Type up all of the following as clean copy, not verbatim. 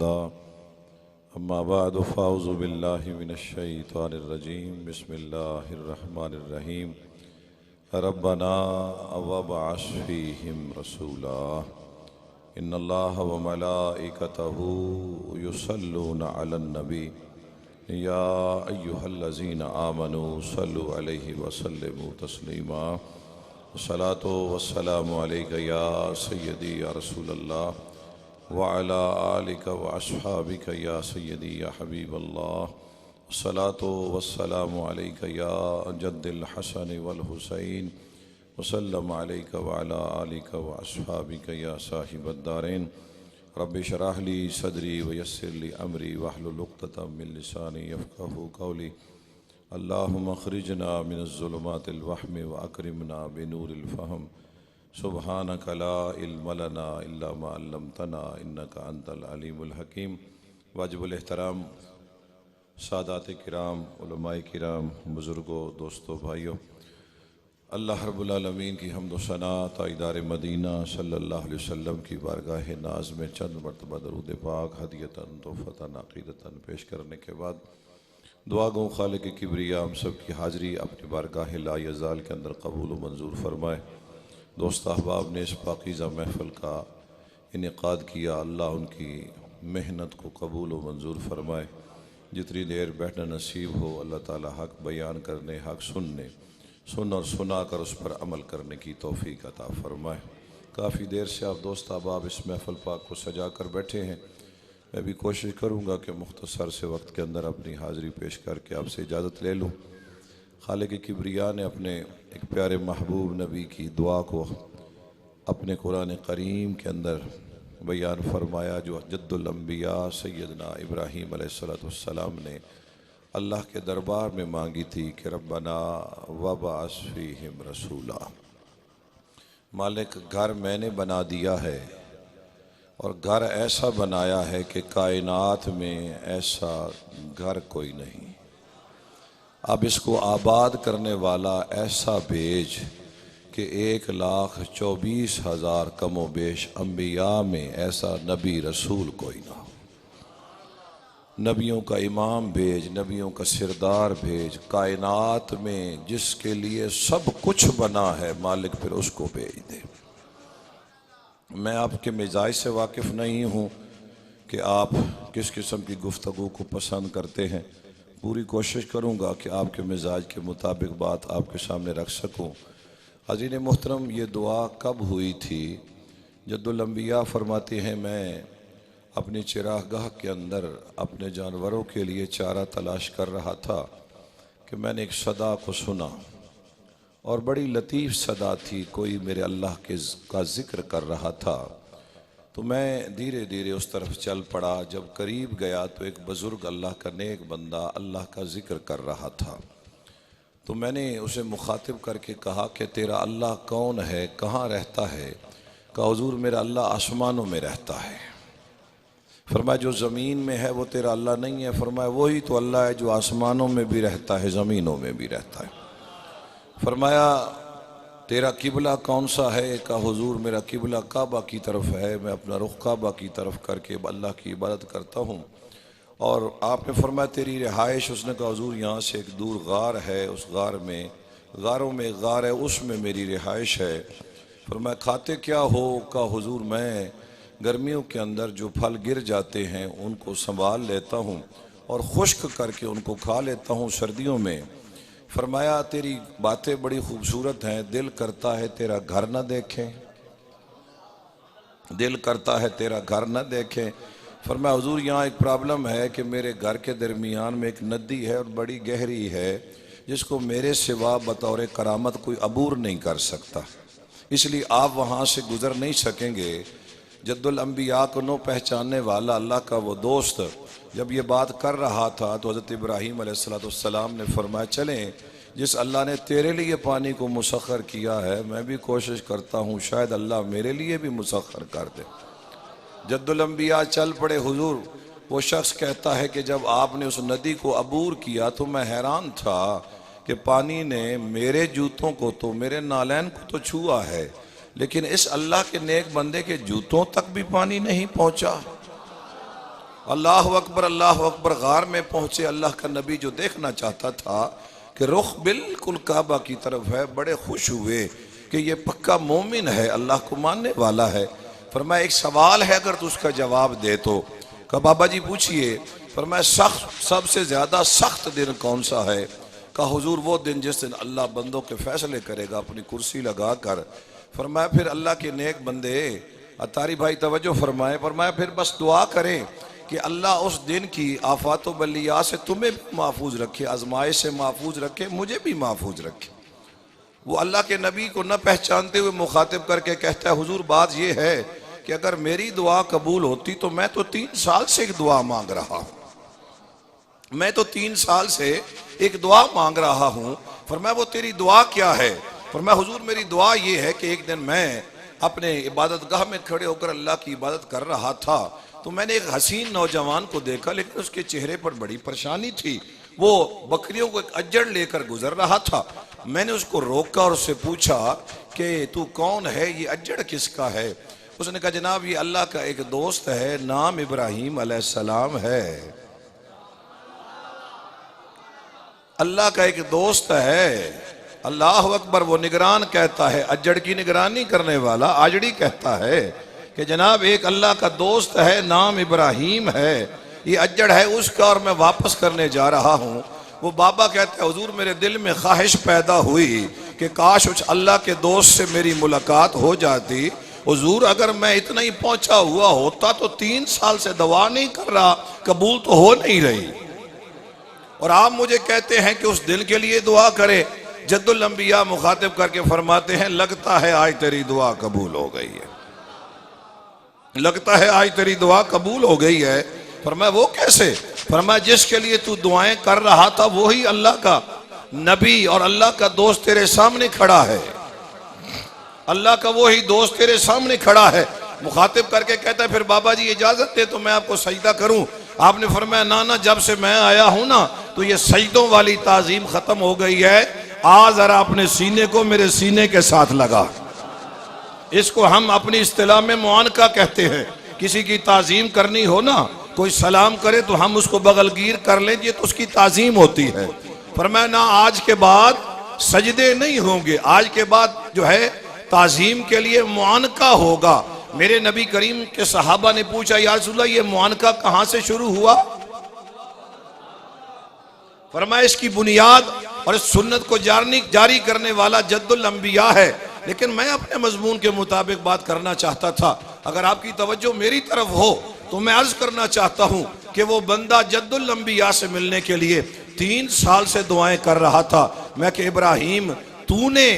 अम्मा बाद फ़ाऊज़ु बिल्लाहि मिनश्शैतानिर्रजीम बिस्मिल्लाहिर्रहमानिर्रहीम रब्बना वबअस फ़ीहिम रसूला इन्नल्लाह व मलाइकतहु युसल्लूना अलन नबी या अय्युहल्लज़ीना आमनू सल्लु अलैहि व सल्लिमू तस्लीमा सलातो वस्सलामु अलैका या सय्यदी या रसूलल्लाह व अला आलिका व अस्हाबिका या सय्यदी या हबीबल्लाह सलातो वस्सलामु अलैका या जद्दिल हसन वल हुसैन वसल्लम अलैका व अला आलिका व अस्हाबिका या साहिबद दारैन रब्बि शरह ली सदरी व यस्सिर ली अमरी वहलुल उक़्दतम मिन लिसानी यफ़क़हू क़ौली अल्लाहुम्मा अख़रिजना मिनज़्ज़ुलुमातिल वहमी व अकरिमना बिनूरिल फ़हम सुब्हानक ला इल्म लना इल्ला मा अल्लमतना इन्नका अंतल अलीमुल हकीम। वाजिबुल एहतराम सादात किराम, उलमाए किराम, बुज़ुर्गों, दोस्तों, भाइयों, अल्लाह रब्बुल आलमीन की हम्द व सना ताइदार मदीना सल्लल्लाहु अलैहि वसल्लम की बारगाह नाज में चंद मरतबा दरूद पाक हदियतन तोहफ़तन अक़ीदतन पेश करने के बाद दुआ गो खालिक किबरिया हम सब की हाज़री अपनी बारगाह ला यज़ाल के अंदर कबूल व मंजूर फरमाए। दोस्त अहबाब ने इस पाकीज़ा महफ़िल का इनेक़ाद किया, अल्लाह उनकी मेहनत को कबूल व मंजूर फरमाए। जितनी देर बैठना नसीब हो अल्लाह ताला हक़ बयान करने, हक़ सुनने, सुन और सुना कर उस पर अमल करने की तौफ़ीक़ अता फरमाए। काफ़ी देर से आप दोस्त अहबाब इस महफ़िल पाक को सजा कर बैठे हैं। मैं भी कोशिश करूँगा कि मुख्तसर से वक्त के अंदर अपनी हाज़िरी पेश करके आपसे इजाज़त ले लूँ। खालिक किबरिया ने अपने एक प्यारे महबूब नबी की दुआ को अपने कुरान करीम के अंदर बयान फरमाया, जो जद्दुल अंबिया सैयदना इब्राहीम अलैहिस्सलाम ने अल्लाह के दरबार में मांगी थी कि रब्बना वबअस फ़ीहिम रसूला। मालिक, घर मैंने बना दिया है और घर ऐसा बनाया है कि कायनात में ऐसा घर कोई नहीं। अब इसको आबाद करने वाला ऐसा भेज कि 1,24,000 कमो बेश अम्बिया में ऐसा नबी रसूल कोई ना हो। नबियों का इमाम भेज, नबियों का सिरदार भेज, कायनात में जिसके लिए सब कुछ बना है मालिक फिर उसको भेज दे। मैं आपके मिजाज से वाकिफ़ नहीं हूँ कि आप किस किस्म की गुफ्तगू को पसंद करते हैं। पूरी कोशिश करूँगा कि आपके मिजाज के मुताबिक बात आपके सामने रख सकूँ। अज़ीज़ मोहतरम, ये दुआ कब हुई थी? जद्दुल अंबिया फरमाते हैं, मैं अपनी चिरागाह के अंदर अपने जानवरों के लिए चारा तलाश कर रहा था कि मैंने एक सदा को सुना और बड़ी लतीफ़ सदा थी। कोई मेरे अल्लाह का ज़िक्र कर रहा था तो मैं धीरे धीरे उस तरफ चल पड़ा। जब करीब गया तो एक बुज़ुर्ग अल्लाह का नेक बंदा अल्लाह का ज़िक्र कर रहा था। तो मैंने उसे मुखातिब करके कहा कि तेरा अल्लाह कौन है, कहाँ रहता है? कहा हुज़ूर, मेरा अल्लाह आसमानों में रहता है। फरमाया जो ज़मीन में है वो तेरा अल्लाह नहीं है? फरमाया वही तो अल्लाह है जो आसमानों में भी रहता है, ज़मीनों में भी रहता है। फरमाया तेरा किबला कौन सा है? कहा हुज़ूर, मेरा किबला काबा की तरफ है, मैं अपना रुख काबा की तरफ करके अल्लाह की इबादत करता हूँ। और आपने फरमाया तेरी रिहाइश? उसने कहा हुज़ूर, यहाँ से एक दूर गार है, उस गार में, गारों में एक गार है, उसमें मेरी रिहाइश है। फरमाया खाते क्या हो? कहा हुज़ूर, मैं गर्मियों के अंदर जो फल गिर जाते हैं उनको संभाल लेता हूँ और खुश्क करके उनको खा लेता हूँ सर्दियों में। फरमाया तेरी बातें बड़ी खूबसूरत हैं, दिल करता है तेरा घर न देखें, दिल करता है तेरा घर न देखें। फरमाया हुज़ूर, यहाँ एक प्रॉब्लम है कि मेरे घर के दरमियान में एक नदी है और बड़ी गहरी है, जिसको मेरे सिवा बतौर करामत कोई अबूर नहीं कर सकता, इसलिए आप वहाँ से गुज़र नहीं सकेंगे। जद्दुल अंबिया को नो पहचानने वाला अल्लाह का वो दोस्त जब ये बात कर रहा था तो हज़रत इब्राहीम अलैहिस्सलाम ने फरमाया चलें, जिस अल्लाह ने तेरे लिए पानी को मुसख्खर किया है, मैं भी कोशिश करता हूँ शायद अल्लाह मेरे लिए भी मुसख्खर कर दे। जद्दुल अंबिया चल पड़े। हुजूर, वो शख्स कहता है कि जब आपने उस नदी को अबूर किया तो मैं हैरान था कि पानी ने मेरे जूतों को तो, मेरे नालैन को तो छुआ है, लेकिन इस अल्लाह के नेक बंदे के जूतों तक भी पानी नहीं पहुंचा। अल्लाह अकबर। गार में पहुंचे। अल्लाह का नबी जो देखना चाहता था कि रुख बिल्कुल काबा की तरफ है, बड़े खुश हुए कि ये पक्का मोमिन है, अल्लाह को मानने वाला है। फरमाया एक सवाल है, अगर तू उसका जवाब दे तो। कहा बाबा जी पूछिए। फरमाया सख्त सबसे ज़्यादा सख्त दिन कौन सा है? कहा हुजूर वो दिन जिस दिन अल्लाह बंदों के फैसले करेगा अपनी कुर्सी लगा कर। फरमाया फिर अल्लाह के नेक बंदे, अतारी भाई तवज्जो फरमाए, फरमाया फिर बस दुआ करें कि अल्लाह उस दिन की आफात बलिया से तुम्हें भी महफूज रखे, आजमाइश से महफूज रखे, मुझे भी महफूज रखे। वो अल्लाह के नबी को न पहचानते हुए मुखातिब करके कहता है हुजूर बात यह है कि अगर मेरी दुआ कबूल होती तो मैं तो 3 साल से एक दुआ मांग रहा हूँ, मैं तो 3 साल से एक दुआ मांग रहा हूँ। फरमाया वो तेरी दुआ क्या है? फरमाया हुजूर मेरी दुआ ये है कि एक दिन मैं अपने इबादत गाह में खड़े होकर अल्लाह की इबादत कर रहा था तो मैंने एक हसीन नौजवान को देखा, लेकिन उसके चेहरे पर बड़ी परेशानी थी। वो बकरियों को एक अज्जड़ लेकर गुजर रहा था। मैंने उसको रोका और उससे पूछा कि तू कौन है, ये अज्जड़ किसका है? उसने कहा जनाब ये अल्लाह का एक दोस्त है, नाम इब्राहिम अलैहिस्सलाम है। अल्लाह का एक दोस्त है। अल्लाह अकबर। वो निगरान कहता है, अज्जड़ की निगरानी करने वाला आजड़ी कहता है कि जनाब एक अल्लाह का दोस्त है, नाम इब्राहिम है, ये अज्जड़ है उसका और मैं वापस करने जा रहा हूँ। वो बाबा कहते हैं हुजूर मेरे दिल में ख्वाहिश पैदा हुई कि काश उस अल्लाह के दोस्त से मेरी मुलाकात हो जाती। हुजूर अगर मैं इतना ही पहुंचा हुआ होता तो 3 साल से दवा नहीं कर रहा, कबूल तो हो नहीं रही, और आप मुझे कहते हैं कि उस दिल के लिए दुआ करे। जद्दुल अंबिया मुखातिब करके फरमाते हैं लगता है आज तेरी दुआ कबूल हो गई है, लगता है आज तेरी दुआ कबूल हो गई है। फरमाया वो कैसे? फरमाया जिसके लिए तू दुआएं कर रहा था वही अल्लाह का नबी और अल्लाह का दोस्त तेरे सामने खड़ा है, अल्लाह का वही दोस्त तेरे सामने खड़ा है। मुखातिब करके कहता है फिर बाबा जी इजाजत दे तो मैं आपको सजदा करूं। आपने फरमाया ना ना, जब से मैं आया हूं ना तो ये सजदों वाली ताजीम खत्म हो गई है। आज जरा अपने सीने को मेरे सीने के साथ लगा। इसको हम अपनी इस्तिलाह में मुआनका कहते हैं। किसी की ताजीम करनी हो ना, कोई सलाम करे तो हम उसको बगलगीर कर लें, ये तो उसकी ताजीम होती है। फरमाया ना आज के बाद सजदे नहीं होंगे, आज के बाद जो है ताजीम के लिए मुआनका होगा। मेरे नबी करीम के सहाबा ने पूछा या रसूलल्लाह ये मुआनका कहां से शुरू हुआ? फरमाया इसकी बुनियाद और इस सुन्नत को जारी करने वाला जद्दुल अंबिया है। लेकिन मैं अपने मजमून के मुताबिक बात करना चाहता था। अगर आपकी तवज्जो मेरी तरफ हो तो मैं अर्ज करना चाहता हूं कि वो बंदा जद्दुल अंबिया से मिलने के लिए 3 साल से दुआएं कर रहा था। मैं कि इब्राहिम तूने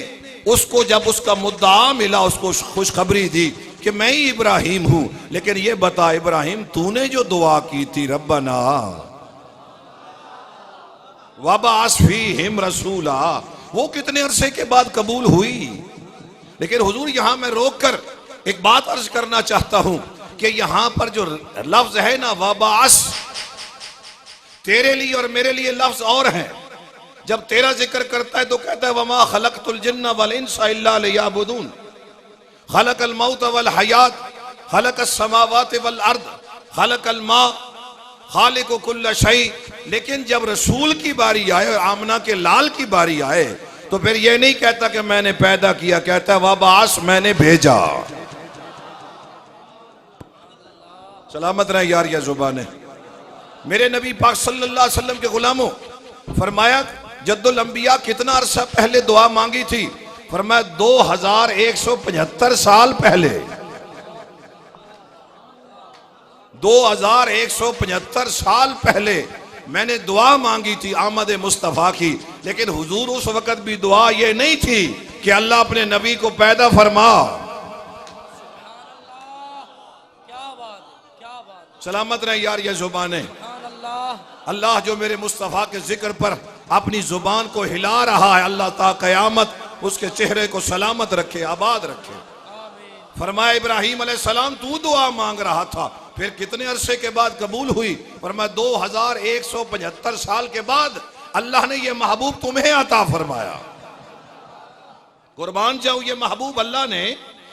उसको जब उसका मुद्दा मिला उसको खुशखबरी दी कि मैं ही इब्राहिम हूं, लेकिन ये बता इब्राहिम तूने जो दुआ की थी रब्बना वबाअस फीहिम रसूला, वो कितने अरसे के बाद कबूल हुई? लेकिन हुजूर यहां मैं रोक कर एक बात अर्ज करना चाहता हूं कि यहां पर जो लफ्ज है ना वबाअस, तेरे लिए और मेरे लिए लफ्ज और हैं। जब तेरा जिक्र करता है तो कहता है वमा खलक़तुल जिन्ना वल इंसा इल्ला लियअबुदून, खलक़ल मौत वल हयात, खलक़स समावाति वल अर्द, खलक़ल मा, खालिक़ु कुल्ल शै। लेकिन जब रसूल की बारी आए और आमना के लाल की बारी आए तो फिर ये नहीं कहता कि मैंने पैदा किया, कहता है वबाअस मैंने भेजा। सलामत रहे यार या जुबाने। मेरे नबी पाक सल्लल्लाहु अलैहि वसल्लम के गुलामों, फरमाया जद्दुल अंबिया कितना अरसा पहले दुआ मांगी थी? फरमाया 2175 साल पहले, 2175 साल पहले मैंने दुआ मांगी थी आमद मुस्तफ़ा की। लेकिन हुजूर उस वक़्त भी दुआ ये नहीं थी कि अल्लाह अपने नबी को पैदा फरमा। सलामत रहे यार ये जुबाने। अल्लाह जो मेरे मुस्तफ़ा के जिक्र पर अपनी जुबान को हिला रहा है, अल्लाह ता क़यामत उसके चेहरे को सलामत रखे, आबाद रखे। फरमाया इब्राहिम अलैहिस्सलाम तू दुआ मांग रहा था, फिर कितने अरसे के बाद कबूल हुई? फरमाया 2175 साल के बाद अल्लाह ने ये महबूब तुम्हें अता फरमाया। कुर्बान जाऊं, ये महबूब अल्लाह ने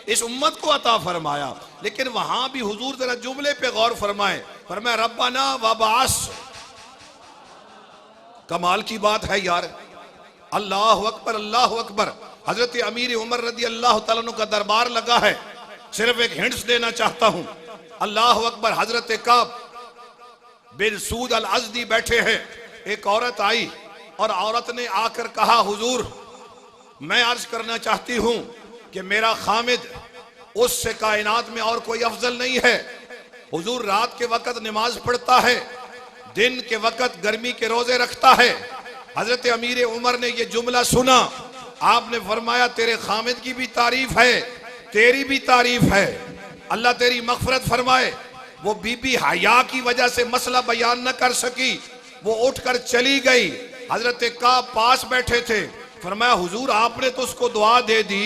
इस उम्मत को अता फरमाया। लेकिन वहां भी हुजूर जरा जुमले पे गौर फरमाए। फरमाया रब्बना वबास। कमाल की बात है यार, अल्लाह अकबर अल्लाह अकबर। हजरत अमीर उमर रदी अल्लाह तआला अन्हु का दरबार लगा है। सिर्फ एक हिंट्स देना चाहता हूं। अल्लाह अकबर। हजरत काब बिन सूद अल अज़दी बैठे हैं। एक औरत आई और औरत ने आकर कहा, हुजूर मैं अर्ज करना चाहती हूं कि मेरा खामिद उससे कायनात में और कोई अफजल नहीं है। हुजूर रात के वक्त नमाज पढ़ता है, दिन के वक्त गर्मी के रोजे रखता है। हजरत अमीर उमर ने यह जुमला सुना, आपने फरमाया तेरे खामिद की भी तारीफ है, तेरी भी तारीफ है, अल्लाह तेरी मगफरत फरमाए। वो बीबी हया की वजह से मसला बयान न कर सकी, वो उठकर चली गई। हजरत का पास बैठे थे, फरमाया हुजूर आपने तो उसको दुआ दे दी,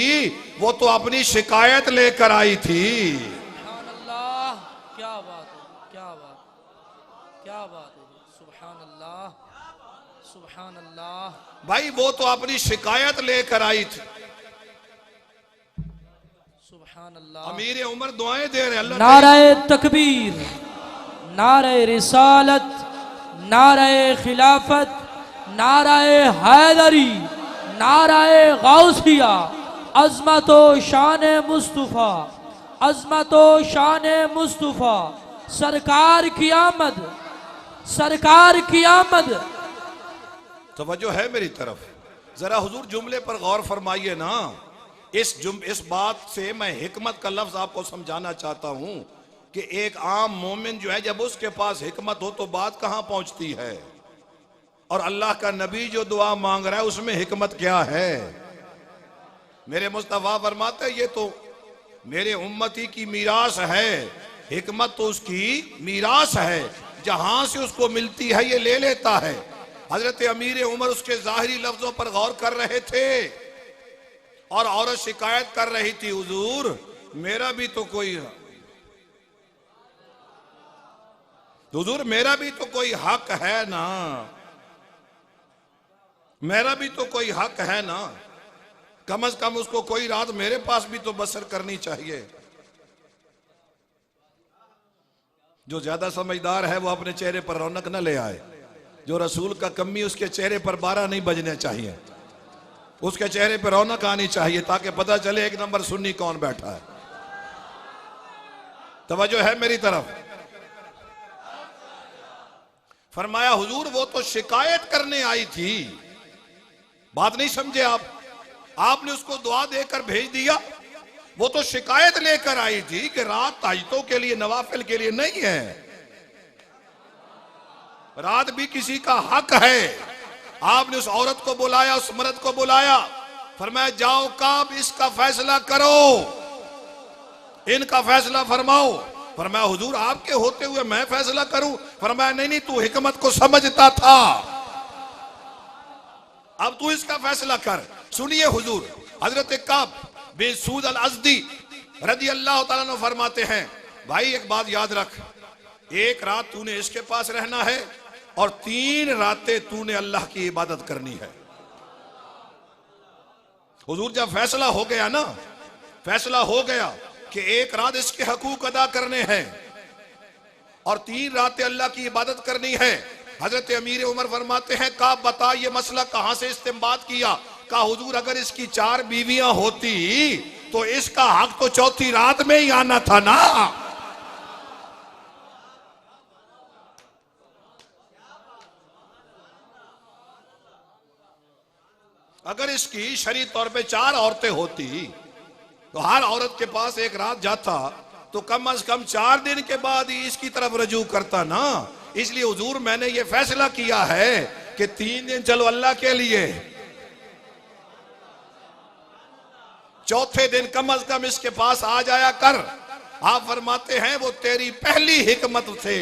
वो तो अपनी शिकायत लेकर आई थी। सुभान अल्लाह, क्या बात है, क्या बात, क्या बात है, सुभान अल्लाह, सुभान अल्लाह। भाई वो तो अपनी शिकायत लेकर आई थी। सुभान अल्लाह। अमीर उमर दुआएं दे रहे, अल्लाह नारे तकबीर, नारे रिसालत, नारे खिलाफत, नारे हैदरी, नारे गौसिया, अज़मतो शान मुस्तफ़ा, अज़मतो शान मुस्तफ़ा, सरकार की आमद, सरकार की आमद। तवज्जो है मेरी तरफ, जरा हुजूर जुमले पर गौर फरमाइए ना। इस बात से मैं हिकमत का लफ्ज आपको समझाना चाहता हूं कि एक आम मोमिन जो है, जब उसके पास हिकमत हो तो बात कहां पहुंचती है। और अल्लाह का नबी जो दुआ मांग रहा है उसमें हिकमत क्या है। मेरे मुस्तफा फरमाते ये तो मेरे उम्मती की मीरास है, हिकमत तो उसकी मीरास है, जहां से उसको मिलती है ये ले लेता है। हजरत अमीर उमर उसके जाहिरी लफ्जों पर गौर कर रहे थे और औरत शिकायत कर रही थी, हुजूर मेरा भी तो कोई, हुजूर मेरा भी तो कोई हक है ना, मेरा भी तो कोई हक है ना, कम से कम उसको कोई रात मेरे पास भी तो बसर करनी चाहिए। जो ज्यादा समझदार है वो अपने चेहरे पर रौनक न ले आए। जो रसूल का कमी उसके चेहरे पर 12 नहीं बजने चाहिए, उसके चेहरे पर रौनक आनी चाहिए ताकि पता चले एक नंबर सुन्नी कौन बैठा है। तवज्जो है मेरी तरफ। फरमाया हुजूर वो तो शिकायत करने आई थी। बात नहीं समझे आप, आपने उसको दुआ देकर भेज दिया, वो तो शिकायत लेकर आई थी कि रात ताजतों के लिए, नवाफिल के लिए नहीं है, रात भी किसी का हक है। आपने उस औरत को बुलाया, उस मर्द को बुलाया, फरमाया जाओ काब इसका फैसला करो, इनका फैसला फरमाओ। फरमाया हुजूर आपके होते हुए मैं फैसला करूं। फरमाया नहीं नहीं, तू हिकमत को समझता था, अब तू इसका फैसला कर। सुनिए हुजूर, हजरत काब बिन सूद अल अज़दी रदी अल्लाह तआला अन्हु फरमाते हैं, भाई एक बात याद रख, एक रात तूने इसके पास रहना है और 3 रातें तूने अल्लाह की इबादत करनी है। हुजूर जब फैसला हो गया ना, फैसला हो गया कि एक रात इसके हकूक अदा करने हैं और 3 रातें अल्लाह की इबादत करनी है। हजरत अमीर उमर फरमाते हैं, का बता ये मसला कहां से इस्तेमाल किया। कहा हुजूर अगर इसकी 4 बीवियां होती तो इसका हक तो 4थी रात में ही आना था ना। अगर इसकी शरई तौर पे 4 औरतें होती तो हर औरत के पास एक रात जाता तो कम से कम 4 दिन के बाद ही इसकी तरफ रजू करता ना। इसलिए हुजूर मैंने ये फैसला किया है कि 3 दिन चलो अल्लाह के लिए, 4थे दिन कम से कम इसके पास आ जाया कर। आप फरमाते हैं वो तेरी पहली हिकमत से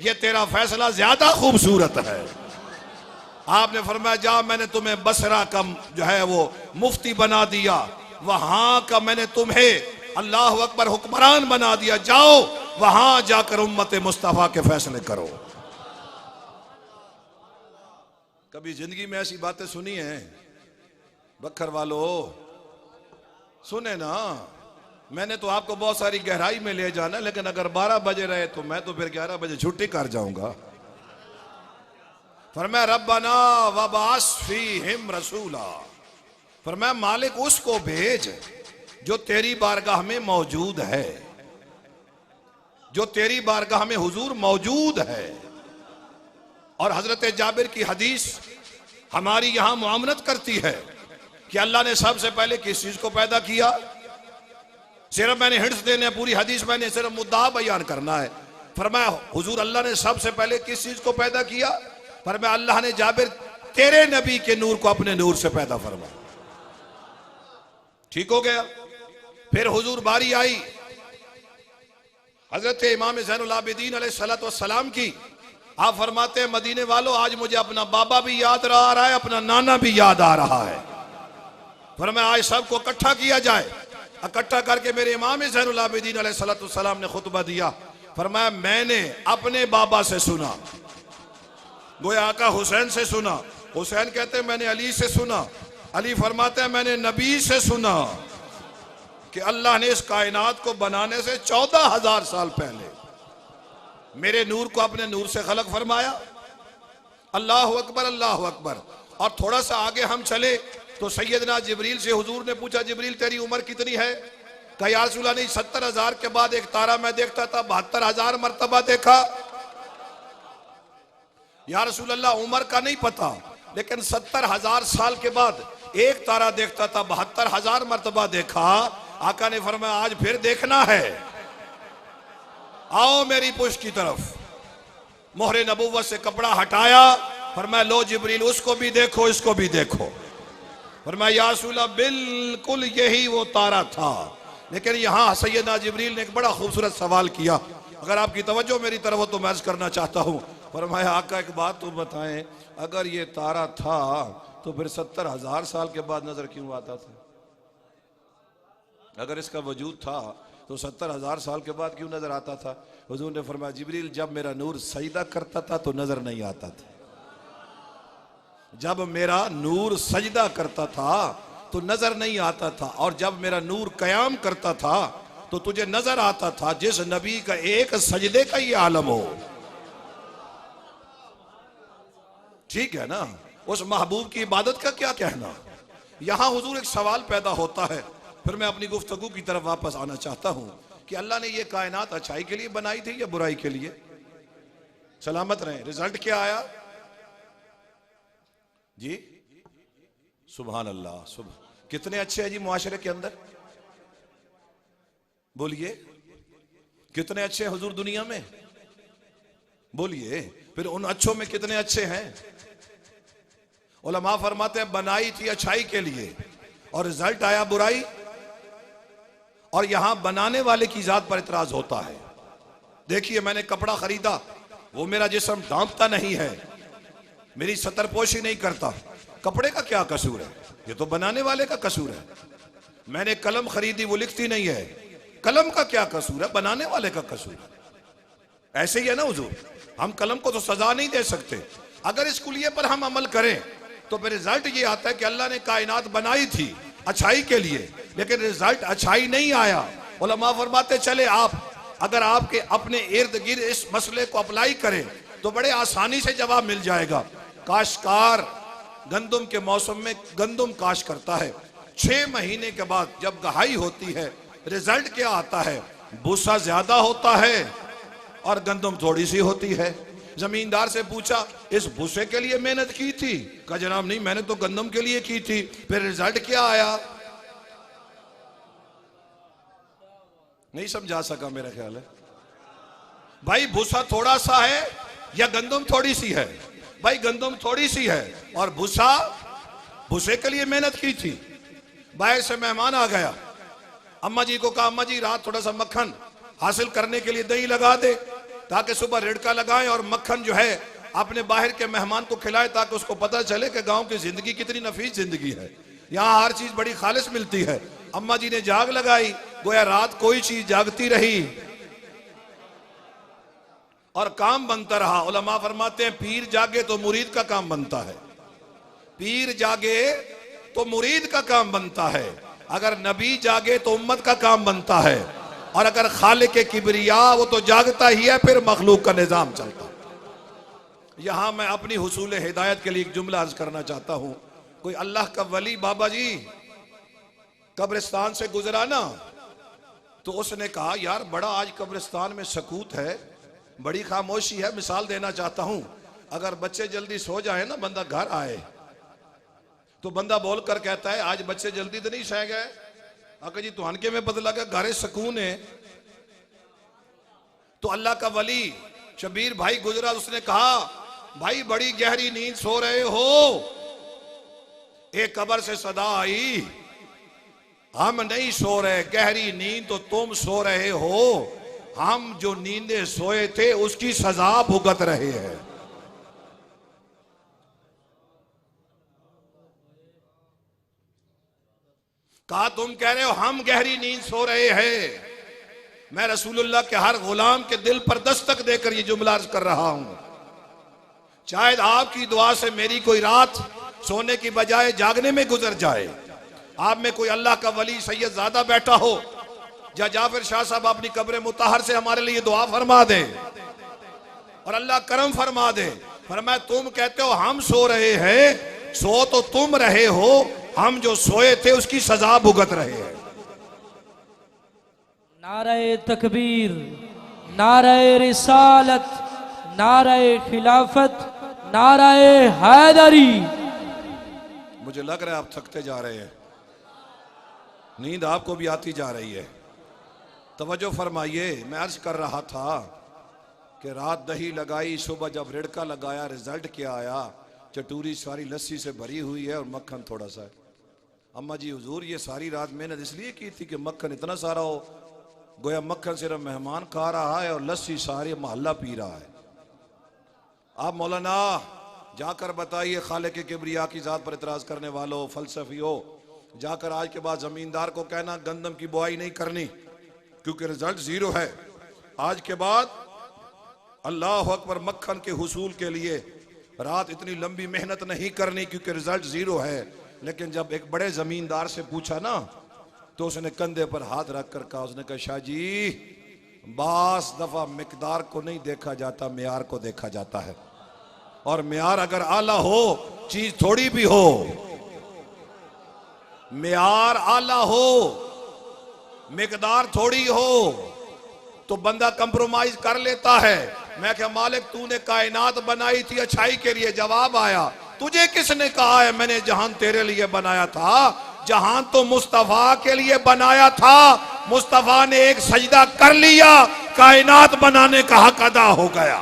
ये तेरा फैसला ज्यादा खूबसूरत है। आपने फरमाया जा मैंने तुम्हें बसरा का जो है वो मुफ्ती बना दिया, वहां का मैंने तुम्हें अल्लाह अकबर हुक्मरान बना दिया, जाओ वहां जाकर उम्मत मुस्तफा के फैसले करो। कभी जिंदगी में ऐसी बातें सुनी हैं बखर वालों? सुने ना, मैंने तो आपको बहुत सारी गहराई में ले जाना, लेकिन अगर 12 बजे रहे तो मैं तो फिर 11 बजे छुट्टी कर जाऊंगा। फरमाया रब्बना वबास फीहिम रसूला, फरमाया मालिक उसको भेज जो तेरी बारगाह में मौजूद है, जो तेरी बारगाह में हुजूर मौजूद है। और हजरत जाबिर की हदीस हमारी यहां मुआमनत करती है कि अल्लाह ने सबसे पहले किस चीज को पैदा किया। सिर्फ मैंने हिंट्स देने, पूरी हदीस मैंने सिर्फ मुद्दा बयान करना है। फरमाया हुजूर अल्लाह ने सबसे पहले किस चीज को पैदा किया। फरमाया अल्लाह ने जाबिर तेरे नबी के नूर को अपने नूर से पैदा फरमाया। ठीक हो गया। फिर हुजूर बारी आई हजरत इमाम ज़ैनुल आबिदीन अलैहिस्सलातु वस्सलाम की। आप फरमाते हैं मदीने वालों आज मुझे अपना बाबा भी याद आ रहा है, अपना नाना भी याद आ रहा है। फरमाया आज सबको इकट्ठा किया जाए। इकट्ठा करके मेरे इमाम ज़ैनुल आबिदीन अलैहिस्सलातु वस्सलाम ने खुतबा दिया। फरमाया मैंने अपने बाबा से सुना, गोया आका हुसैन से सुना। हुसैन कहते हैं मैंने अली से सुना। अली फरमाते हैं मैंने नबी से सुना कि अल्लाह ने इस कायनात को बनाने से 14,000 साल पहले मेरे नूर को अपने नूर से खलक फरमाया। अल्लाह अकबर, अल्लाह अकबर। और थोड़ा सा आगे हम चले तो सैयदना जिब्रील से हुजूर ने पूछा जिब्रील तेरी उम्र कितनी है। कहा या रसूल अल्लाह नहीं 70,000 के बाद एक तारा मैं देखता था, 72,000 मरतबा देखा। या रसूल अल्लाह उम्र का नहीं पता, लेकिन 70,000 साल के बाद एक तारा देखता था, 72,000 मरतबा देखा। आका ने फरमाया आज फिर देखना है, आओ मेरी पुष्ट की तरफ। मोहरे नबुव्वत से कपड़ा हटाया। फरमाया लो जिब्रील उसको भी देखो, इसको भी देखो। फरमाया या रसूल अल्लाह बिल्कुल यही वो तारा था। लेकिन यहां सैयदना जिब्रील ने एक बड़ा खूबसूरत सवाल किया, अगर आपकी तवज्जो मेरी तरफ हो तो मैं अर्ज करना चाहता हूं। फरमाया आका एक बात तो बताएं, अगर ये तारा था तो फिर 70,000 साल के बाद नजर क्यों आता था? अगर इसका वजूद था तो 70,000 साल के बाद क्यों नजर आता था? हुजूर ने फरमाया जिब्रील जब मेरा नूर सजदा करता था तो नजर नहीं आता था, जब मेरा नूर सजदा करता था तो नजर नहीं आता था, और जब मेरा नूर कयाम करता था तो तुझे नजर आता था। जिस नबी का एक सजदे का ये आलम हो, ठीक है ना, उस महबूब की इबादत का क्या कहना। यहां हुजूर एक सवाल पैदा होता है, फिर मैं अपनी गुफ्तगू की तरफ वापस आना चाहता हूं कि अल्लाह ने ये कायनात अच्छाई के लिए बनाई थी या बुराई के लिए? सलामत रहें। रिजल्ट क्या आया जी? सुभान अल्लाह। सुबह कितने अच्छे हैं जी मुआशरे के अंदर, बोलिए कितने अच्छे हैं हुजूर दुनिया में, बोलिए। फिर उन अच्छों में कितने अच्छे हैं? उलमा फरमाते हैं बनाई थी अच्छाई के लिए और रिजल्ट आया बुराई। और यहां बनाने वाले की जात पर इतराज होता है। देखिए मैंने कपड़ा खरीदा, वो मेरा जिस्म ढांपता नहीं है, मेरी सतरपोशी नहीं करता, कपड़े का क्या कसूर है? ये तो बनाने वाले का कसूर है। मैंने कलम खरीदी, वो लिखती नहीं है, कलम का क्या कसूर है? बनाने वाले का कसूर है। ऐसे ही है ना हुजूर, हम कलम को तो सजा नहीं दे सकते। अगर इस कुलिये पर हम अमल करें तो फिर रिजल्ट ये आता है कि अल्लाह ने कायनात बनाई थी अच्छाई के लिए, लेकिन रिजल्ट अच्छाई नहीं आया। उलमा फरमाते चले आप अगर आपके अपने इर्द गिर्द इस मसले को अप्लाई करें तो बड़े आसानी से जवाब मिल जाएगा। काश्तकार गंदुम के मौसम में गंदुम काश करता है, 6 महीने के बाद जब गहाई होती है रिजल्ट क्या आता है? भूसा ज्यादा होता है और गंदुम थोड़ी सी होती है। जमींदार से पूछा इस भूसे के लिए मेहनत की थी? कहा जनाब नहीं, मैंने तो गंदम के लिए की थी। फिर रिजल्ट क्या आया? नहीं समझा सका मेरा ख्याल है। भाई भूसा थोड़ा सा है या गंदम थोड़ी सी है? भाई गंदम थोड़ी सी है और भूसा, भूसे के लिए मेहनत की थी। बाहर से मेहमान आ गया, अम्मा जी को कहा अम्मा जी रात थोड़ा सा मक्खन हासिल करने के लिए दही लगा दे ताकि सुबह रिड़का लगाएं और मक्खन जो है अपने बाहर के मेहमान को खिलाए ताकि उसको पता चले कि गांव की जिंदगी कितनी नफीस जिंदगी है, यहाँ हर चीज बड़ी खालिस मिलती है। अम्मा जी ने जाग लगाई, गोया रात कोई चीज जागती रही और काम बनता रहा। उलमा फरमाते हैं पीर जागे तो मुरीद का काम बनता है, पीर जागे तो मुरीद का काम बनता है। अगर नबी जागे तो उम्मत का काम बनता है, और अगर खालिक किबरिया वो तो जागता ही है, फिर मखलूक का निजाम चलता। यहां मैं अपनी हुसूल हिदायत के लिए एक जुमला अर्ज करना चाहता हूं। कोई अल्लाह का वली बाबा जी कब्रिस्तान से गुजरा ना, तो उसने कहा यार बड़ा आज कब्रिस्तान में सकूत है, बड़ी खामोशी है। मिसाल देना चाहता हूं, अगर बच्चे जल्दी सो जाए ना, बंदा घर आए तो बंदा बोलकर कहता है आज बच्चे जल्दी तो नहीं सह गए। आका जी तो हनके में पता लगा घरे सुकून है। तो अल्लाह का वली शबीर भाई गुजरा, उसने कहा भाई बड़ी गहरी नींद सो रहे हो। एक कब्र से सदा आई, हम नहीं सो रहे, गहरी नींद तो तुम सो रहे हो, हम जो नींदे सोए थे उसकी सजा भुगत रहे हैं। कहा तुम कह रहे हो हम गहरी नींद सो रहे हैं, मैं रसूलुल्लाह के हर गुलाम के दिल पर दस्तक देकर ये जुमला अर्ज कर रहा हूं। शायद आपकी दुआ से मेरी कोई रात सोने की बजाय जागने में गुजर जाए। आप में कोई अल्लाह का वली सैयद ज़्यादा बैठा हो, या जाफिर शाह साहब अपनी कब्र मुताहर से हमारे लिए दुआ फरमा दे और अल्लाह करम फरमा दे। फरमाया तुम कहते हो हम सो रहे हैं, सो तो तुम रहे हो, हम जो सोए थे उसकी सजा भुगत रहे हैं। नारे तकबीर, नारे रिसालत, नारे खिलाफत, नारे हैदरी। मुझे लग रहा है आप थकते जा रहे हैं, नींद आपको भी आती जा रही है। तवज्जो फरमाइए, मैं अर्ज कर रहा था कि रात दही लगाई, सुबह जब रिड़का लगाया रिजल्ट क्या आया, चटूरी सारी लस्सी से भरी हुई है और मक्खन थोड़ा सा है। अम्मा जी हुजूर ये सारी रात मेहनत इसलिए की थी कि मक्खन इतना सारा हो, गोया मक्खन सिर्फ मेहमान खा रहा है और लस्सी सारी मोहल्ला पी रहा है। आप मौलाना जाकर बताइए खालिक किबरिया की जात पर इतराज करने वालों, फलसफी हो, जाकर आज के बाद जमींदार को कहना गंदम की बुआई नहीं करनी क्योंकि रिजल्ट जीरो है। आज के बाद अल्लाह अकबर, मक्खन के हुसूल के लिए रात इतनी लंबी मेहनत नहीं करनी क्योंकि रिजल्ट जीरो है। लेकिन जब एक बड़े जमींदार से पूछा ना, तो उसने कंधे पर हाथ रख कर कहा, उसने कहा शाह जी बास दफा मिकदार को नहीं देखा जाता, मियार को देखा जाता है, और मियार अगर आला हो चीज थोड़ी भी हो, मियार आला हो मिकदार थोड़ी हो तो बंदा कंप्रोमाइज कर लेता है। मैं क्या मालिक तूने कायनात बनाई थी अच्छाई के लिए, जवाब आया तुझे किसने कहा है मैंने जहान तेरे लिए बनाया था, जहान तो मुस्तफा के लिए बनाया था, मुस्तफा ने एक सजदा कर लिया, कायनात बनाने का हक अदा हो गया।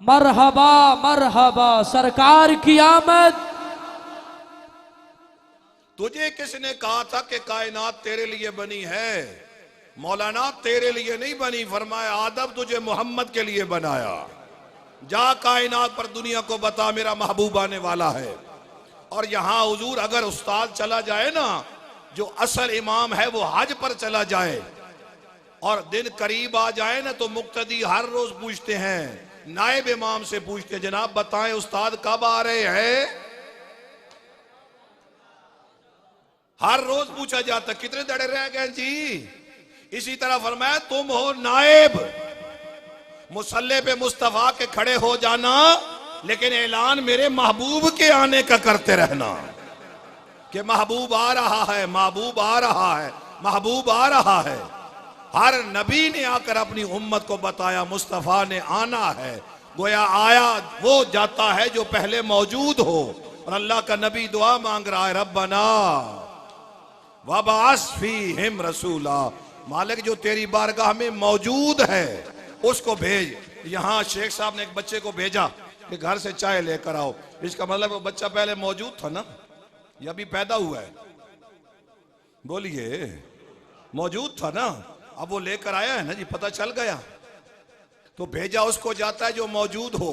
मरहबा मरहबा सरकार की आमद। तुझे किसने कहा था कि कायनात तेरे लिए बनी है? मौलाना तेरे लिए नहीं बनी, फरमाया आदम तुझे मोहम्मद के लिए बनाया। जा कायनात पर दुनिया को बता मेरा महबूब आने वाला है। और यहां हुजूर अगर उस्ताद चला जाए ना, जो असल इमाम है वो हज पर चला जाए और दिन करीब आ जाए ना, तो मुक्तदी हर रोज पूछते हैं, नायब इमाम से पूछते जनाब बताएं उस्ताद कब आ रहे हैं। हर रोज पूछा जाता कितने दड़े रह गए जी। इसी तरह फरमाया तुम हो नायब, मुसल्ले पे मुस्तफा के खड़े हो जाना, लेकिन ऐलान मेरे महबूब के आने का करते रहना कि महबूब आ रहा है, महबूब आ रहा है, महबूब आ रहा है। हर नबी ने आकर अपनी उम्मत को बताया मुस्तफा ने आना है। गोया आया वो जाता है जो पहले मौजूद हो। और अल्लाह का नबी दुआ मांग रहा है, रब्बना वबास फीहिम रसूला, मालिक जो तेरी बारगाह में मौजूद है उसको भेज। यहाँ शेख साहब ने एक बच्चे को भेजा कि घर से चाय लेकर आओ। इसका मतलब वो बच्चा पहले मौजूद था ना, या अभी पैदा हुआ है? बोलिए, मौजूद था ना, अब वो लेकर आया है ना जी, पता चल गया तो भेजा उसको जाता है जो मौजूद हो।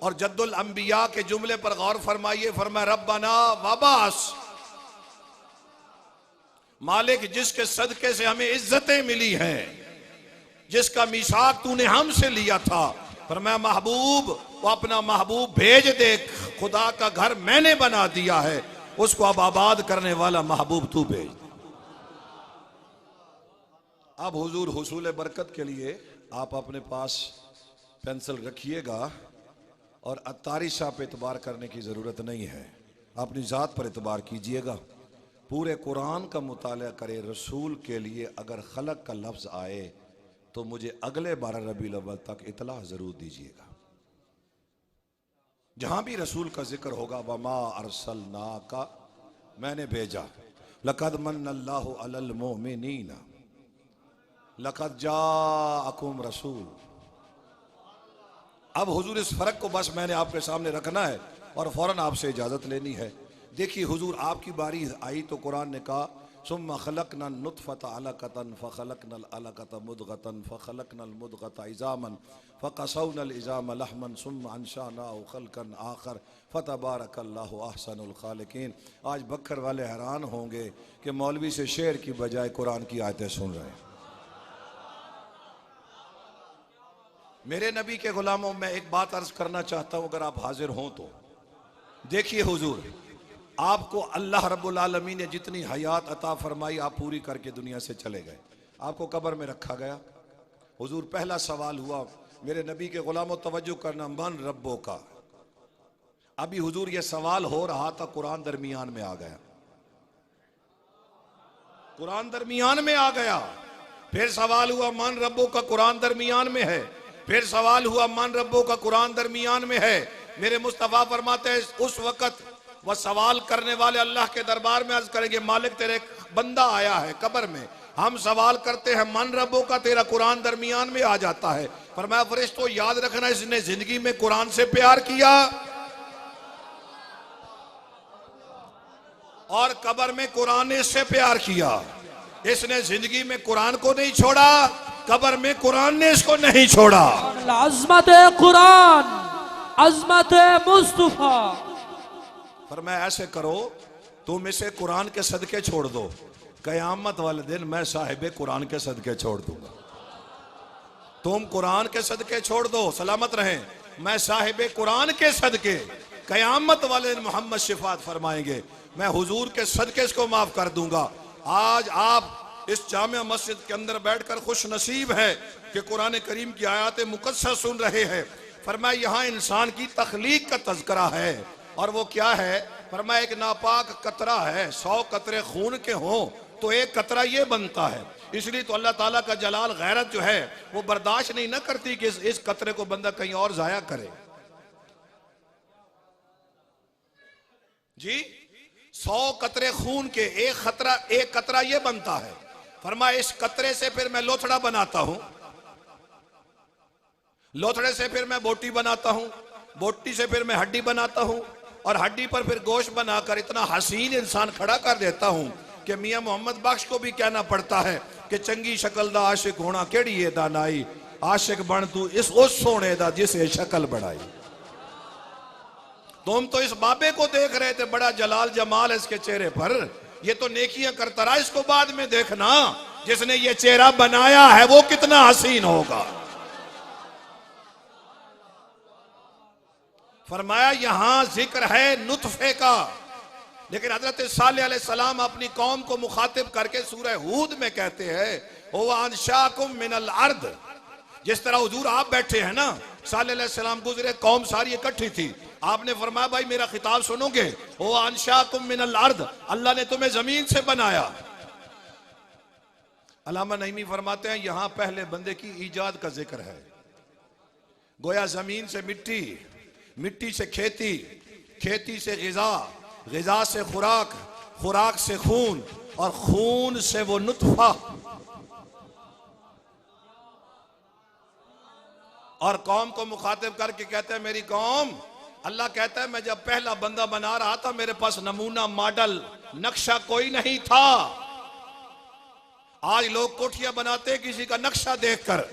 और जद्दुल अंबिया के जुमले पर गौर फरमाइए, फरमाया रब्बना वबास, मालिक जिसके सदके से हमें इज्जतें मिली हैं, जिसका मीसाक तूने हमसे लिया था, फरमाया महबूब, वो अपना महबूब भेज दे, खुदा का घर मैंने बना दिया है, उसको अब आबाद करने वाला महबूब तू भेज। अब हुजूर हुसूल बरकत के लिए आप अपने पास पेंसिल रखिएगा और अत्तारी शाह पे इतबार करने की ज़रूरत नहीं है, अपनी ज़ात पर इतबार कीजिएगा। पूरे कुरान का मुताला करे, रसूल के लिए अगर खलक का लफ्ज़ आए तो मुझे अगले 12 रबीउल अव्वल तक इतला ज़रूर दीजिएगा। जहां भी रसूल का जिक्र होगा, वमा अरसलना का, मैंने भेजा, लक़द मन्नल्लाहु अलल मोमिनीना लक़द जाअकुम रसूल। अब हुजूर इस फर्क को बस मैंने आपके सामने रखना है और फौरन आपसे इजाजत लेनी है। देखिए हुजूर आपकी बारी आई तो कुरान ने कहा सुम्मा खलकना नुतफत अलकतन फखलकनल अलकत मुदगतन फखलकनल मुदगत इज़ामन फकसौनल इज़ाम लहमन सुम्मा अंशानाहु खल्कन आखर फतबारकल्लाहु अहसनुल खालिकीन। आज बक्खर वाले हैरान होंगे कि मौलवी से शेर की बजाय कुरान की आयतें सुन रहे हैं। मेरे नबी के गुलामों, मैं एक बात अर्ज करना चाहता हूं, अगर आप हाजिर हों तो देखिए हुजूर, आपको अल्लाह रब्बुल आलमीन ने जितनी हयात अता फरमाई आप पूरी करके दुनिया से चले गए, आपको कब्र में रखा गया। हुजूर पहला सवाल हुआ, मेरे नबी के गुलामों तवज्जो करना, मन रब्बों का। अभी हुजूर ये सवाल हो रहा था, कुरान दरमियान में आ गया, कुरान दरमियान में आ गया। फिर सवाल हुआ मन रब्बों का, कुरान दरमियान में है। फिर सवाल हुआ मन रब्बों का, कुरान दरमियान में है। मेरे मुस्तफा फरमाते हैं उस वक्त वह सवाल करने वाले अल्लाह के दरबार में अर्ज करेंगे, मालिक तेरे बंदा आया है कब्र में, हम सवाल करते हैं मन रब्बों का, तेरा कुरान दरमियान में आ जाता है। फरमाया फरिश्तों याद रखना, इसने जिंदगी में कुरान से प्यार किया और कब्र में कुरान ने इससे प्यार किया। इसने जिंदगी में कुरान को नहीं छोड़ा, कब्र में कुरान ने इसको नहीं छोड़ा। अज़मत कुरान, अज़मत मुस्तफा। फरमाया ऐसे करो, तुम इसे कुरान के सदके छोड़ दो, कयामत वाले दिन मैं साहिबे कुरान के सदके छोड़ दूंगा। तुम कुरान के सदके छोड़ दो, सलामत रहें, मैं साहिबे कुरान के सदके कयामत वाले दिन मोहम्मद शिफात फरमाएंगे, मैं हुजूर के सदके इसको माफ कर दूंगा। आज आप इस जामिया मस्जिद के अंदर बैठकर खुश नसीब है कि कुरान करीम की आयात मुकद्दसा सुन रहे हैं। फरमाया यहाँ इंसान की तख्लीक का तज़किरा है, और वो क्या है? फरमाया एक नापाक कतरा है, 100 कतरे खून के हों तो एक कतरा ये बनता है। इसलिए तो अल्लाह ताला का जलाल गैरत जो है वो बर्दाश्त नहीं ना करती कि इस कतरे को बंदा कहीं और जाया करे। जी 100 कतरे खून के एक कतरा ये बनता है। फरमाया इस कतरे से फिर मैं लोथड़ा बनाता हूं, लोथड़े से फिर मैं बोटी बनाता हूं, बोटी से फिर मैं हड्डी बनाता हूं, और हड्डी पर फिर गोश्त बनाकर इतना हसीन इंसान खड़ा कर देता हूं कि मियां मोहम्मद बख्श को भी कहना पड़ता है कि चंगी शक्ल दा आशिक होना केड़ी है दानाई, आशिक बन तू उस सोने दा जिसे शक्ल बढ़ाई। तुम तो इस बाबे को देख रहे थे, बड़ा जलाल जमाल है इसके चेहरे पर, ये तो नेकियां करता रहा, इसको बाद में देखना जिसने ये चेहरा बनाया है वो कितना हसीन होगा। फरमाया यहां जिक्र है नुतफे का, लेकिन हजरत सालेह अलैहिस्सलाम अपनी कौम को मुखातिब करके सूरह हूद में कहते हैं ओ अंशाकुम मिनल अर्द। जिस तरह हुजूर आप बैठे हैं ना, सालेह अलैहिस्सलाम गुजरे, कौम सारी इकट्ठी थी, आपने फरमाया भाई मेरा खिताब सुनोगे, ओ अंशाकुम मिनल अर्द, अल्लाह ने तुम्हें जमीन से बनाया। अल्लामा नईमी फरमाते हैं यहां पहले बंदे की ईजाद का जिक्र है। गोया जमीन से मिट्टी, मिट्टी से खेती, खेती से गिजा, गिजा से खुराक, खुराक से खून, और खून से वो नुतफा, और कौम को मुखातिब करके कहते हैं मेरी कौम, अल्लाह कहता है मैं जब पहला बंदा बना रहा था मेरे पास नमूना मॉडल नक्शा कोई नहीं था। आज लोग कोठियां बनाते किसी का नक्शा देखकर,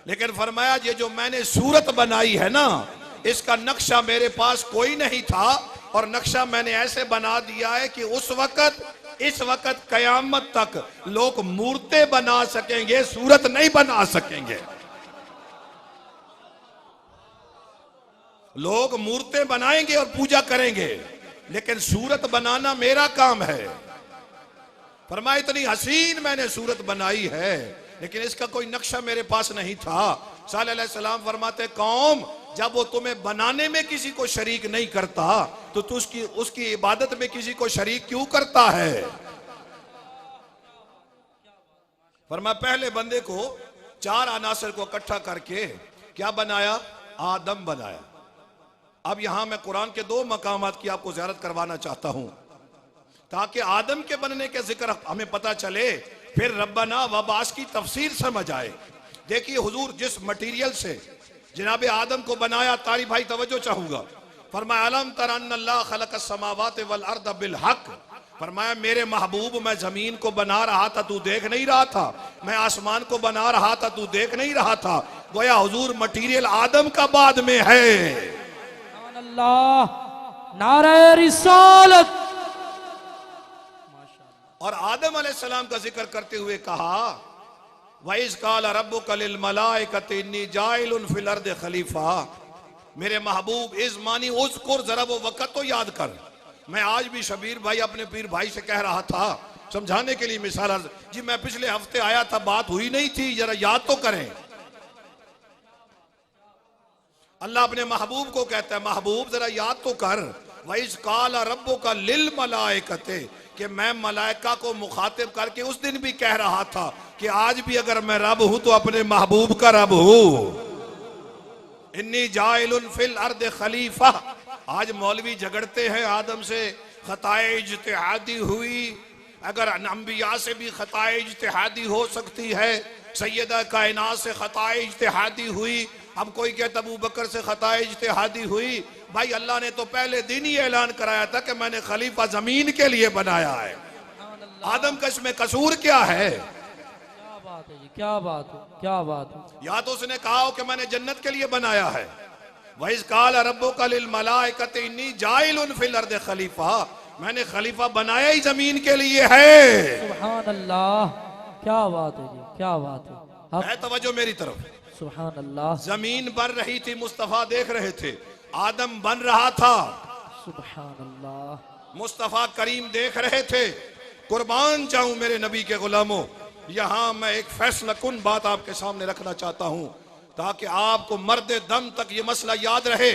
लेकिन फरमाया ये जो मैंने सूरत बनाई है ना, इसका नक्शा मेरे पास कोई नहीं था, और नक्शा मैंने ऐसे बना दिया है कि उस वक्त इस वक्त कयामत तक लोग मूर्तें बना सकेंगे, सूरत नहीं बना सकेंगे। लोग मूर्तें बनाएंगे और पूजा करेंगे, लेकिन सूरत बनाना मेरा काम है। फरमाया इतनी हसीन मैंने सूरत बनाई है, लेकिन इसका कोई नक्शा मेरे पास नहीं था। सल्लल्लाहु अलैहि वसल्लम फरमाते, कौम जब वो तुम्हें बनाने में किसी को शरीक नहीं करता तो तू उसकी इबादत में किसी को शरीक क्यों करता है। फरमाया पहले बंदे को 4 अनासर को इकट्ठा करके क्या बनाया, आदम बनाया। अब यहां मैं कुरान के 2 मकामात की आपको ज़ियारत करवाना चाहता हूं ताकि आदम के बनने के जिक्र हमें पता चले, फिर रब्बना वबास की तफसीर समझ आए। देखिए हुजूर जिस मटीरियल से जनाब आदम को बनाया, तारी भाई तवज्जो चाहूंगा। फरमाया अलम तरा अन्नल्लाह खलक़स समावाति वल अर्द बिल हक। फरमाया मेरे महबूब मैं जमीन को बना रहा था तू देख नहीं रहा था, मैं आसमान को बना रहा था तू देख नहीं रहा था। गोया हुजूर मटीरियल आदम का बाद में है। नारे रिसालत। और आदम अलैहिस्सलाम का जिक्र करते हुए कहा, वइज़ क़ाल रब्बुका लिल मलाइकति इन्नी जाइलुन फिल अर्दि खलीफा। मेरे महबूब इस मानी उज़कुर, जरा वो वक़्त तो याद कर। मैं आज भी शबीर भाई अपने पीर भाई से कह रहा था समझाने के लिए मिसाल जी, मैं पिछले हफ्ते आया था, बात हुई नहीं थी, जरा याद तो करें। अल्लाह अपने महबूब को कहता है, महबूब जरा याद तो कर। वइज़ क़ाल रब्बुका लिल मलाइकति, कि मैं मलाइका को मुखातिब करके उस दिन भी कह रहा था कि आज भी अगर मैं रब हूं तो अपने महबूब का रब हूं। इन्नी जाइलुन फिल अर्द खलीफा। आज मौलवी झगड़ते हैं आदम से खताए इज्तिहादी हुई, अगर अंबिया से भी खताए इज्तिहादी हो सकती है, सैयदा कायनात से खताए इज्तिहादी हुई, अब कोई कहता अबू बकर से खताए इज्तिहादी हुई। भाई अल्लाह ने तो पहले दिन ही ऐलान कराया था कि मैंने खलीफा जमीन के लिए बनाया है। आदम का इसमें कसूर क्या है? क्या बात है जी, क्या बात है, क्या बात है। या तो उसने कहा हो कि मैंने जन्नत के लिए बनाया है। वइज़ क़ाल रब्बुका लिल मलाइकति इन्नी जाइलुन फिल अर्दि खलीफा, मैंने खलीफा बनाया ही जमीन के लिए है। सुभान अल्लाह, क्या बात है जी, क्या बात है। तवज्जो मेरी तरफ। सुभान अल्लाह। जमीन बन रही थी, मुस्तफा देख रहे थे, आदम बन रहा था, सुभान अल्लाह। मुस्तफा करीम देख रहे थे। कुर्बान जाऊं मेरे नबी के गुलामों, यहां मैं एक फैसला कुन बात आपके सामने रखना चाहता हूं ताकि आपको मर्दे दम तक ये मसला याद रहे,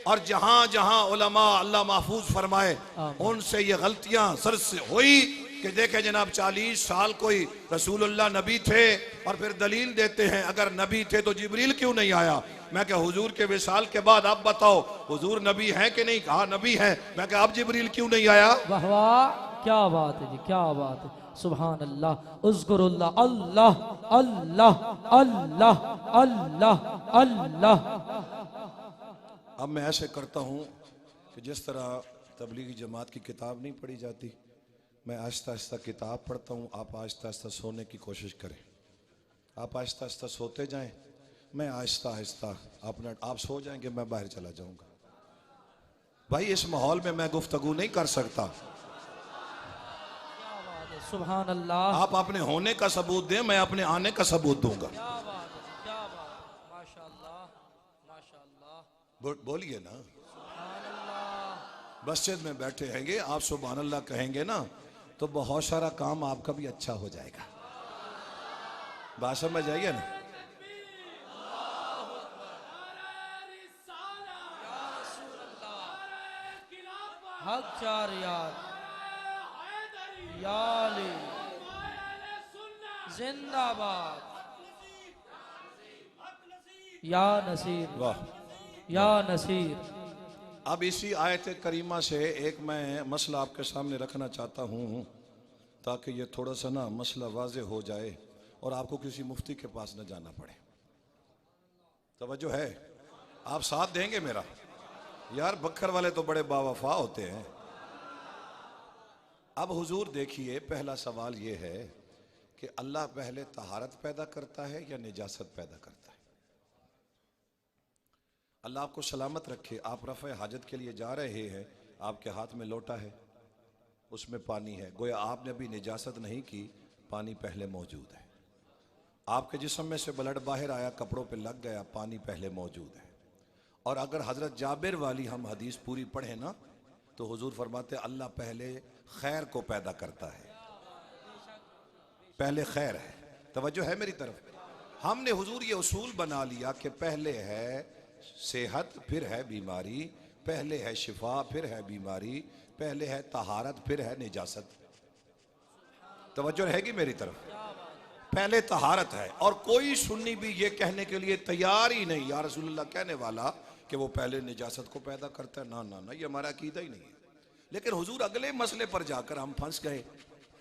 और जहां जहां उलमा अल्लाह महफूज फरमाए उनसे ये गलतियां सर से हुई कि देखे जनाब 40 साल कोई रसूलुल्लाह नबी थे और फिर दलील देते हैं अगर नबी थे तो जिब्रील क्यों नहीं आया। मैं क्या हुजूर के विसाल के बाद आप बताओ हुजूर नबी हैं कि नहीं? कहा नबी हैं। मैं क्या अब जिब्रील क्यों नहीं आया? वाह वाह, क्या बात है जी, क्या बात है। सुभान अल्लाह। उज़्कुरुल्लाह, अल्लाह अल्लाह अल्लाह अल्लाह अल्लाह। अब मैं ऐसे करता हूं कि जिस तरह तबलीगी जमात की किताब नहीं पढ़ी जाती, मैं आहिस्ता आहिस्ता किताब पढ़ता हूँ, आप आहिस्ता आहिस्ता सोने की कोशिश करें। आप आहिस्ता आहिस्ता सोते जाएं, मैं आहिस्ता आहिस्ता अपना आप सो जाएंगे, मैं बाहर चला जाऊंगा। भाई इस माहौल में मैं गुफ्तगू नहीं कर सकता। सुभान अल्लाह। आप अपने होने का सबूत दें, मैं अपने आने का सबूत दूंगा। क्या बात है, क्या बात है। माशाअल्लाह, माशाअल्लाह। बोलिए ना। सुभान अल्लाह। मस्जिद में बैठे हैंगे, आप सुभान अल्लाह कहेंगे ना तो बहुत सारा काम आपका भी अच्छा हो जाएगा। बात समझ आइए ना। हक चार यार याली जिंदाबाद या नसीर, वाह या नसीर। अब इसी आयत करीमा से एक मैं मसला आपके सामने रखना चाहता हूँ ताकि ये थोड़ा सा ना मसला वाज़े हो जाए और आपको किसी मुफ्ती के पास न जाना पड़े। तवज्जो है? आप साथ देंगे मेरा? यार बखर वाले तो बड़े बावफा होते हैं। अब हुजूर देखिए, पहला सवाल ये है कि अल्लाह पहले तहारत पैदा करता है या निजासत पैदा करता है? अल्लाह आपको सलामत रखे, आप रफ़े हाजत के लिए जा रहे हैं, आपके हाथ में लोटा है, उसमें पानी है, गोया आपने भी निजासत नहीं की, पानी पहले मौजूद है। आपके जिस्म में से ब्लड बाहर आया, कपड़ों पे लग गया, पानी पहले मौजूद है। और अगर हजरत जाबिर वाली हम हदीस पूरी पढ़े ना तो हुजूर फरमाते अल्लाह पहले खैर को पैदा करता है, पहले खैर है। तवज्जो है मेरी तरफ? हमने हुजूर ये उसूल बना लिया कि पहले है सेहत फिर है बीमारी, पहले है शिफा फिर है बीमारी, पहले है तहारत फिर है निजासत। तवज्जो रहेगी मेरी तरफ? पहले तहारत है। और कोई सुन्नी भी ये कहने के लिए तैयार ही नहीं या रसूलुल्लाह कहने वाला कि वो पहले निजासत को पैदा करता है, ना ना ना, ये हमारा अकीदा ही नहीं है। लेकिन हुजूर अगले मसले पर जाकर हम फंस गए।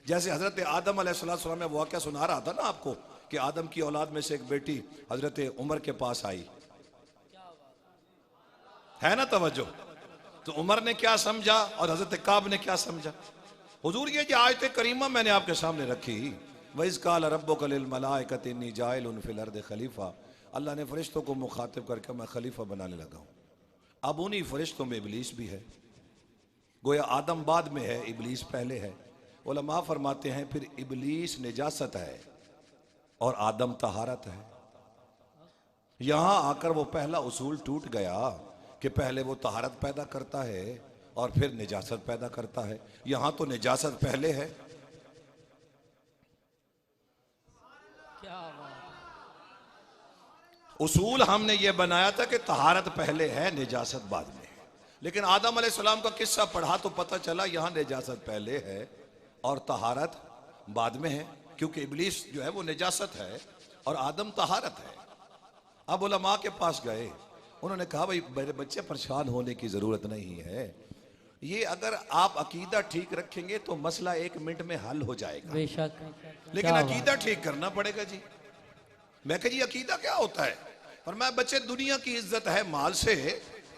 जैसे हजरत आदम अलैहिस्सलाम में वाक़या सुना रहा था ना आपको कि आदम की औलाद में से एक बेटी हजरत उमर के पास आई, है ना तवज्जो? तो उमर ने क्या समझा और हजरत काब ने क्या समझा? हुजूर ये जो आयत करीमा मैंने आपके सामने रखी, वइज़ क़ाल रब्बुका लिल मलाइकति इन्नी जाइलुन फिल अर्दि खलीफा, अल्लाह ने फरिश्तों को मुखातिब करके मैं खलीफा बनाने लगा हूँ। अब उन्हीं फरिश्तों में इबलीस भी है। गोया आदम बाद में है, इबलीस पहले है। उलमा फरमाते हैं फिर इबलीस निजासत है और आदम तहारत है। यहां आकर वो पहला उसूल टूट गया कि पहले वो तहारत पैदा करता है और फिर निजासत पैदा करता है। यहां तो निजासत पहले है। क्या बात। उसूल हमने ये बनाया था कि तहारत पहले है, निजासत बाद में है। लेकिन आदम अलैहिस्सलाम का किस्सा पढ़ा तो पता चला यहां निजासत पहले है और तहारत बाद में है, क्योंकि इबलीस जो है वो निजासत है और आदम तहारत है। अब उलमा के पास गए, उन्होंने कहा भाई मेरे बच्चे परेशान होने की जरूरत नहीं है, ये अगर आप अकीदा ठीक रखेंगे तो मसला 1 मिनट में हल हो जाएगा। बेशक। लेकिन अकीदा ठीक करना पड़ेगा जी। मैं कह जी अकीदा क्या होता है? पर मैं बच्चे दुनिया की इज्जत है माल से,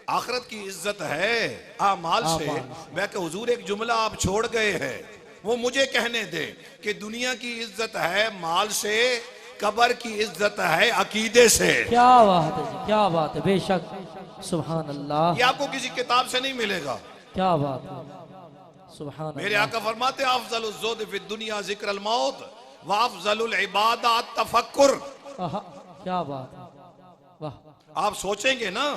आखिरत की इज्जत है आमाल से। मैं कह हुजूर एक जुमला आप छोड़ गए हैं, वो मुझे कहने दे कि दुनिया की इज्जत है माल से, कब्र की इज्जत है अकीदे से। क्या बात है जी, क्या बात है। बेशक, सुभान अल्लाह। ये आपको किसी किताब से नहीं मिलेगा। क्या बात है, सुभान मेरे अल्लाह। आका फरमाते अफजलुल ज़ुहद फिद दुनिया ज़िक्रुल मौत व अफजलुल इबादत तफक्कुर। आहा, क्या बात है, वाह। आप सोचेंगे ना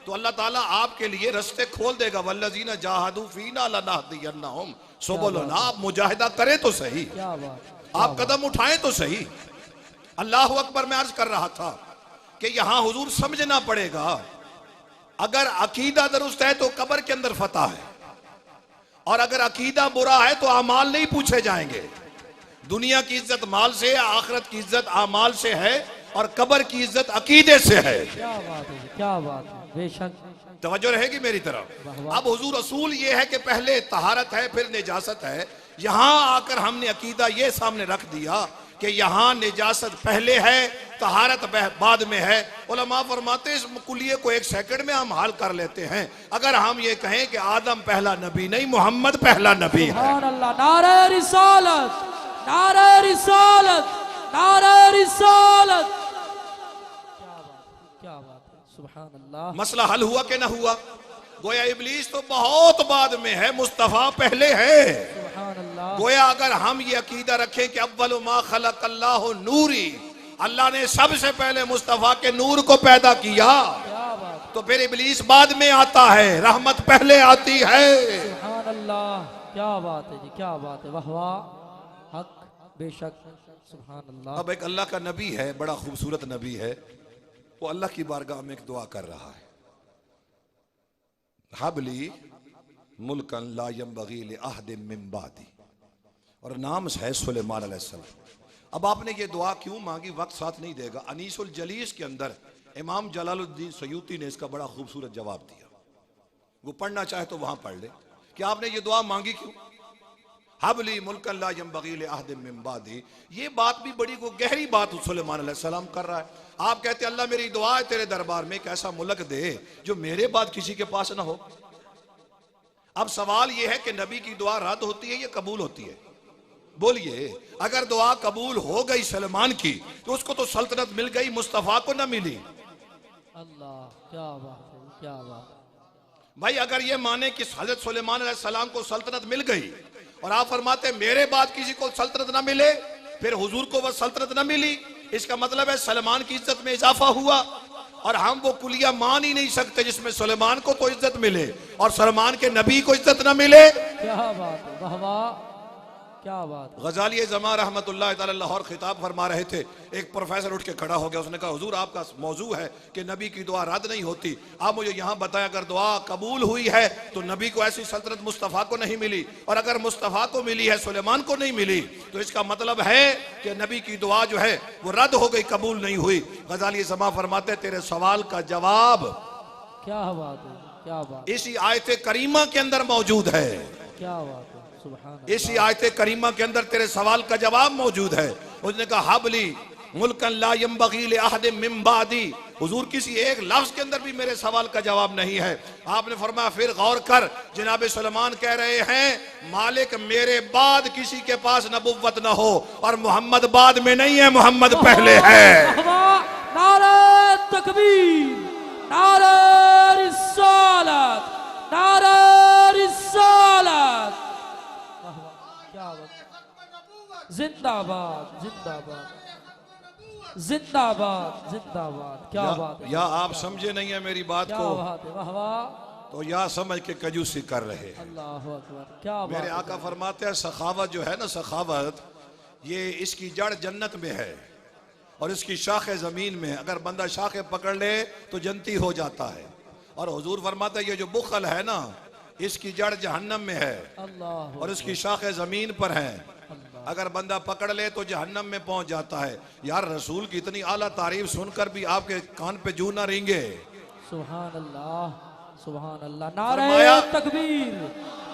तो अल्लाह ताला आपके लिए रास्ते खोल देगा। वल्लज़ीना जाहदू फीना लनहदियन्नहुम सुबुलना। आप मुजाहिदा करें तो सही, क्या बात। आप कदम उठाएं तो सही। अल्लाह अकबर। मैं अर्ज कर रहा था कि यहां हुजूर समझना पड़ेगा, अगर अकीदा दुरुस्त है तो कब्र के अंदर फतह है, और अगर अकीदा बुरा है तो अमाल नहीं पूछे जाएंगे। दुनिया की इज्जत माल से, आखिरत की इज्जत अमाल से है और कब्र की इज्जत अकीदे से है। क्या बात है, क्या बात है। बेशक। तवज्जो रहेगी मेरी तरफ? अब हुजूर रसूल ये है कि पहले तहारत है फिर निजासत है। यहां आकर हमने अकीदा ये सामने रख दिया कि यहां निजासत पहले है, तहारत बाद में है। उलमा फरमाते इस कुलिये को 1 सेकंड में हम हल कर लेते हैं। अगर हम ये कहें कि आदम पहला नबी नहीं, मोहम्मद पहला नबी है। सुभान अल्लाह। नारे रिसालत, नारे रिसालत, नारे रिसालत। क्या बात है, सुभान अल्लाह। मसला हल हुआ कि ना हुआ? गोया इबलीस तो बहुत बाद में है, मुस्तफा पहले है। सुभान अल्लाह। गोया अगर हम ये अकीदा रखें कि अव्वलु मा खलक़ल्लाहु नूरी, अल्लाह ने सबसे पहले मुस्तफा के नूर को पैदा किया, क्या बात। तो फिर इबलीस बाद में आता है, रहमत पहले आती है। सुभान अल्लाह। क्या बात है जी, क्या बात है। वाह वाह, हक। बेशक, सुभान अल्लाह। अब एक अल्लाह का नबी है, बड़ा खूबसूरत नबी है, वो अल्लाह की बारगाह में एक दुआ कर रहा है, हबली मुल्कन ला यंबगी लि अहदिन मिन बादी, और नाम है सुलेमान अलैहिस्सलाम। अब आपने ये दुआ क्यों मांगी, वक्त साथ नहीं देगा। अनीसुल जलीस के अंदर इमाम जलालुद्दीन सयूती ने इसका बड़ा खूबसूरत जवाब दिया, वो पढ़ना चाहे तो वहां पढ़ ले कि आपने ये दुआ मांगी क्यों। हबली मुल्कन ला यंबगी लि अहदिन मिन बादी, ये बात भी बड़ी को गहरी बात सुलेमान अलैहिस्सलाम कर रहा है। आप कहते अल्लाह मेरी दुआ है तेरे दरबार में एक ऐसा मुल्क दे जो मेरे बाद किसी के पास ना हो। अब सवाल यह है कि नबी की दुआ रद्द होती है या कबूल होती है? बोलिए। अगर दुआ कबूल हो गई सलमान की तो उसको तो सल्तनत मिल गई, मुस्तफा को ना मिली। अल्लाह, क्या बात है, क्या बात। भाई अगर ये माने कि हजरत सुलेमान अलैहिस्सलाम को सल्तनत मिल गई और आप फरमाते मेरे बाद किसी को सल्तनत ना मिले, फिर हुजूर को वह सल्तनत ना मिली, इसका मतलब है सलमान की इज्जत में इजाफा हुआ। और हम वो कुलिया मान ही नहीं सकते जिसमें सुलेमान को तो इज्जत मिले और सलमान के नबी को इज्जत न मिले। क्या बात है, वाह वाह, क्या बात। गजाली जमा रहमतुल्लाह तआला लाहौर खिताब फरमा रहे थे, एक प्रोफेसर उठ के खड़ा हो गया, उसने कहा हुजूर आपका मौजू है कि नबी की दुआ रद्द नहीं होती, आप मुझे यहाँ बताया अगर दुआ कबूल हुई है तो नबी को ऐसी सल्तनत मुस्तफ़ा को नहीं मिली, और अगर मुस्तफ़ा को मिली है सुलेमान को नहीं मिली, तो इसका मतलब है कि नबी की दुआ जो है वो रद्द हो गई, कबूल नहीं हुई। गजाली जमा फरमाते तेरे सवाल का जवाब क्या बात है, क्या बात, इसी आयत करीमा के अंदर मौजूद है। क्या बात है, सुभान इसी आयत करीमा के अंदर तेरे सवाल का जवाब मौजूद है। उसने कहा हबली मुल्कन ला यंबगी ले अहद मिन बादी, हुजूर किसी एक लफ्ज के अंदर भी मेरे सवाल का जवाब नहीं है। आपने फरमाया फिर गौर कर, जनाब सुलेमान कह रहे हैं मालिक मेरे बाद किसी के पास नबुव्वत न हो, और मोहम्मद बाद में नहीं है, मोहम्मद पहले है। नारे तकबीर, नारे रिसालत, नारे रिसालत, क्या बात, जिंदाबाद जिंदाबाद जिंदाबाद जिंदाबाद, क्या बात है, या आप समझे नहीं है मेरी बात क्या को, बात है, वाह वाह, तो या समझ के कंजूसी कर रहे हैं। अल्लाह अकबर, क्या बात मेरे है। आका फरमाते हैं सखावत जो है ना, सखावत ये इसकी जड़ जन्नत में है और इसकी शाखें जमीन में है। अगर बंदा शाखें पकड़ ले तो जन्नती हो जाता है। और हुजूर फरमाते हैं ये जो बुखल है ना, इसकी जड़ जहन्नम में है अल्लाह और इसकी शाखें जमीन पर हैं। अगर बंदा पकड़ ले तो जहन्नम में पहुंच जाता है। यार रसूल की इतनी आला तारीफ सुनकर भी आपके कान पे जू ना रेंगे। सुभान अल्लाह, सुभान अल्लाह, फरमाया- नारे तकबीर,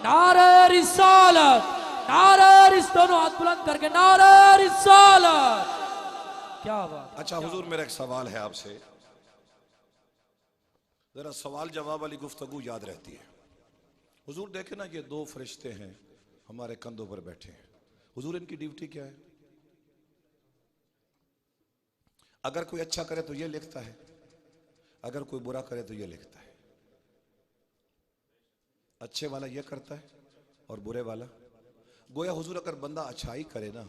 नारे रिसालत, नारे दोनों हाथ बुलंद करके नारे रिसालत, क्या बात। अच्छा हुजूर मेरा एक सवाल है आपसे, जरा सवाल जवाब वाली गुफ्तगू याद रहती है। हुजूर देखे ना ये दो फरिश्ते हैं हमारे कंधों पर बैठे हैं, हुजूर इनकी ड्यूटी क्या है? अगर कोई अच्छा करे तो ये लिखता है, अगर कोई बुरा करे तो ये लिखता है। अच्छे वाला ये करता है और बुरे वाला, गोया हुजूर अगर बंदा अच्छाई करे ना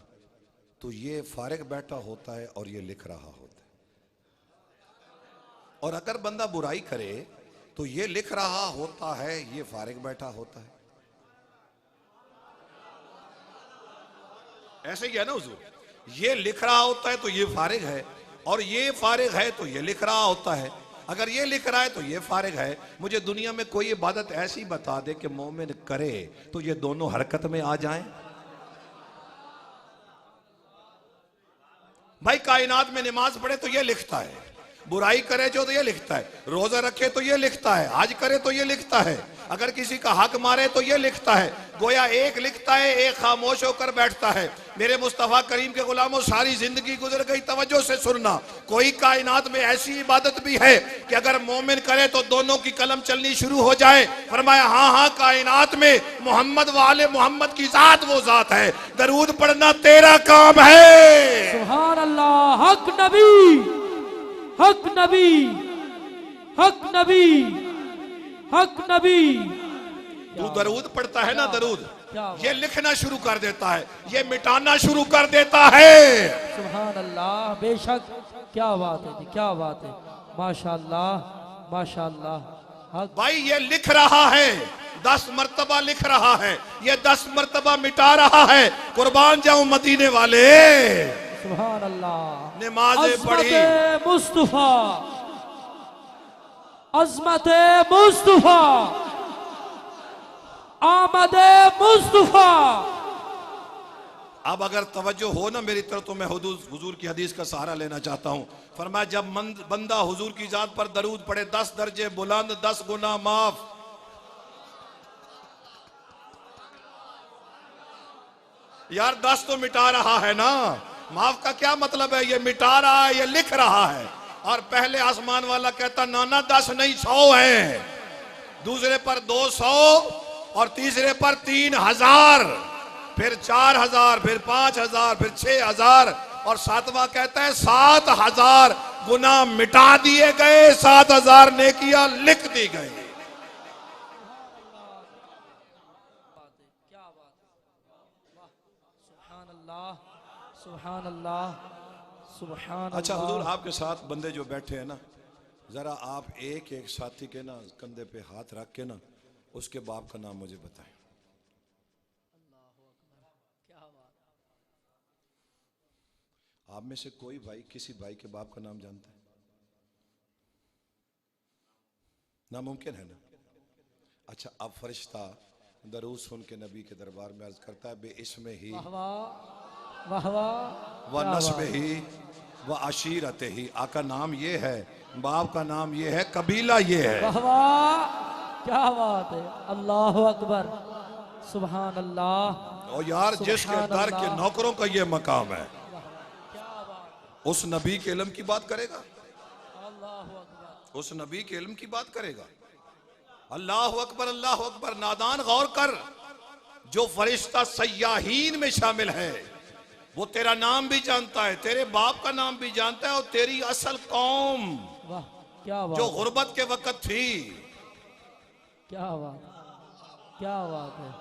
तो ये फारिग बैठा होता है और ये लिख रहा होता है, और अगर बंदा बुराई करे तो ये लिख रहा होता है, ये फारिग बैठा होता है। ऐसे ही है ना हुजूर, ये लिख रहा होता है तो ये फारिग है, और ये फारिग है तो ये लिख रहा होता है। अगर ये लिख रहा है तो ये फारिग है। मुझे दुनिया में कोई इबादत ऐसी बता दे कि मोमिन करे तो ये दोनों हरकत में आ जाएं। भाई कायनात में नमाज पढ़े तो ये लिखता है, बुराई करे जो तो ये लिखता है, रोजा रखे तो ये लिखता है, हज करे तो ये लिखता है, अगर किसी का हक मारे तो ये लिखता है। गोया एक लिखता है, एक खामोश होकर बैठता है। मेरे मुस्तफा करीम के गुलामों सारी जिंदगी गुजर गई, तवज्जो से सुनना। कोई कायनात में ऐसी इबादत भी है कि अगर मोमिन करे तो दोनों की कलम चलनी शुरू हो जाए? फरमाया हाँ हाँ, कायनात में मोहम्मद वाले मोहम्मद की जात वो जात है, दरूद पढ़ना तेरा काम है। सुभान अल्लाह, हक नबी, हक नबी, हक नबी, हक नबी। तू दरूद पढ़ता है ना, दरूद क्या बात। ये लिखना शुरू कर देता है, ये मिटाना शुरू कर देता है। सुभान अल्लाह, बेशक, क्या बात है जी, क्या बात है, माशाअल्लाह माशाअल्लाह। हक भाई ये लिख रहा है, 10 मर्तबा लिख रहा है, ये 10 मर्तबा मिटा रहा है। कुर्बान जाऊं मदीने वाले, सुभान अल्लाह। नमाजें पढ़ी, अज़मत मुस्तफा, अज़मत मुस्तफा, आमद मुस्तफा। अब अगर तवज्जो हो ना मेरी तरफ तो मैं हुजूर की हदीस का सहारा लेना चाहता हूं। फरमाया जब बंदा हुजूर की जात पर दरूद पढ़े 10 दर्जे बुलंद, 10 गुना माफ। यार 10 तो मिटा रहा है ना, माफ का क्या मतलब है? ये मिटा रहा है, ये लिख रहा है। और पहले आसमान वाला कहता नाना 10 नहीं 100 है, दूसरे पर 200 और तीसरे पर 3000, फिर 4000, फिर 5000, फिर 6000 और 7वां कहता है 7000 गुना मिटा दिए गए, 7000 नेकियां लिख दी गई। सुभान अल्लाह, सुभान अच्छा अल्लाह। हुजूर आपके साथ बंदे जो बैठे हैं ना, जरा आप एक एक साथी के ना कंधे पे हाथ रख के ना उसके बाप का नाम मुझे बताएं। आप में से कोई भाई किसी भाई के बाप का नाम जानता है? नामुमकिन है ना। अच्छा, अब फरिश्ता दरूद सुन के नबी के दरबार में अर्ज करता है, बे इसमें ही व नस्ब ही व अशीरत ही। आका नाम ये है, बाप का नाम ये है, कबीला ये है। वाह वाह, क्या बात है। अल्लाह अकबर, सुभान अल्लाह। और यार जिसके दर के नौकरों का ये मकाम है, उस नबी के इल्म की बात करेगा, उस नबी के इल्म की बात करेगा। अल्लाह अकबर, अल्लाह अकबर। नादान गौर कर, जो फरिश्ता सयाहीन में शामिल है वो तेरा नाम भी जानता है, तेरे बाप का नाम भी जानता है, और तेरी असल कौम वाह, क्या बात, जो गुर्बत के वक्त थी। क्या बात, क्या बात है।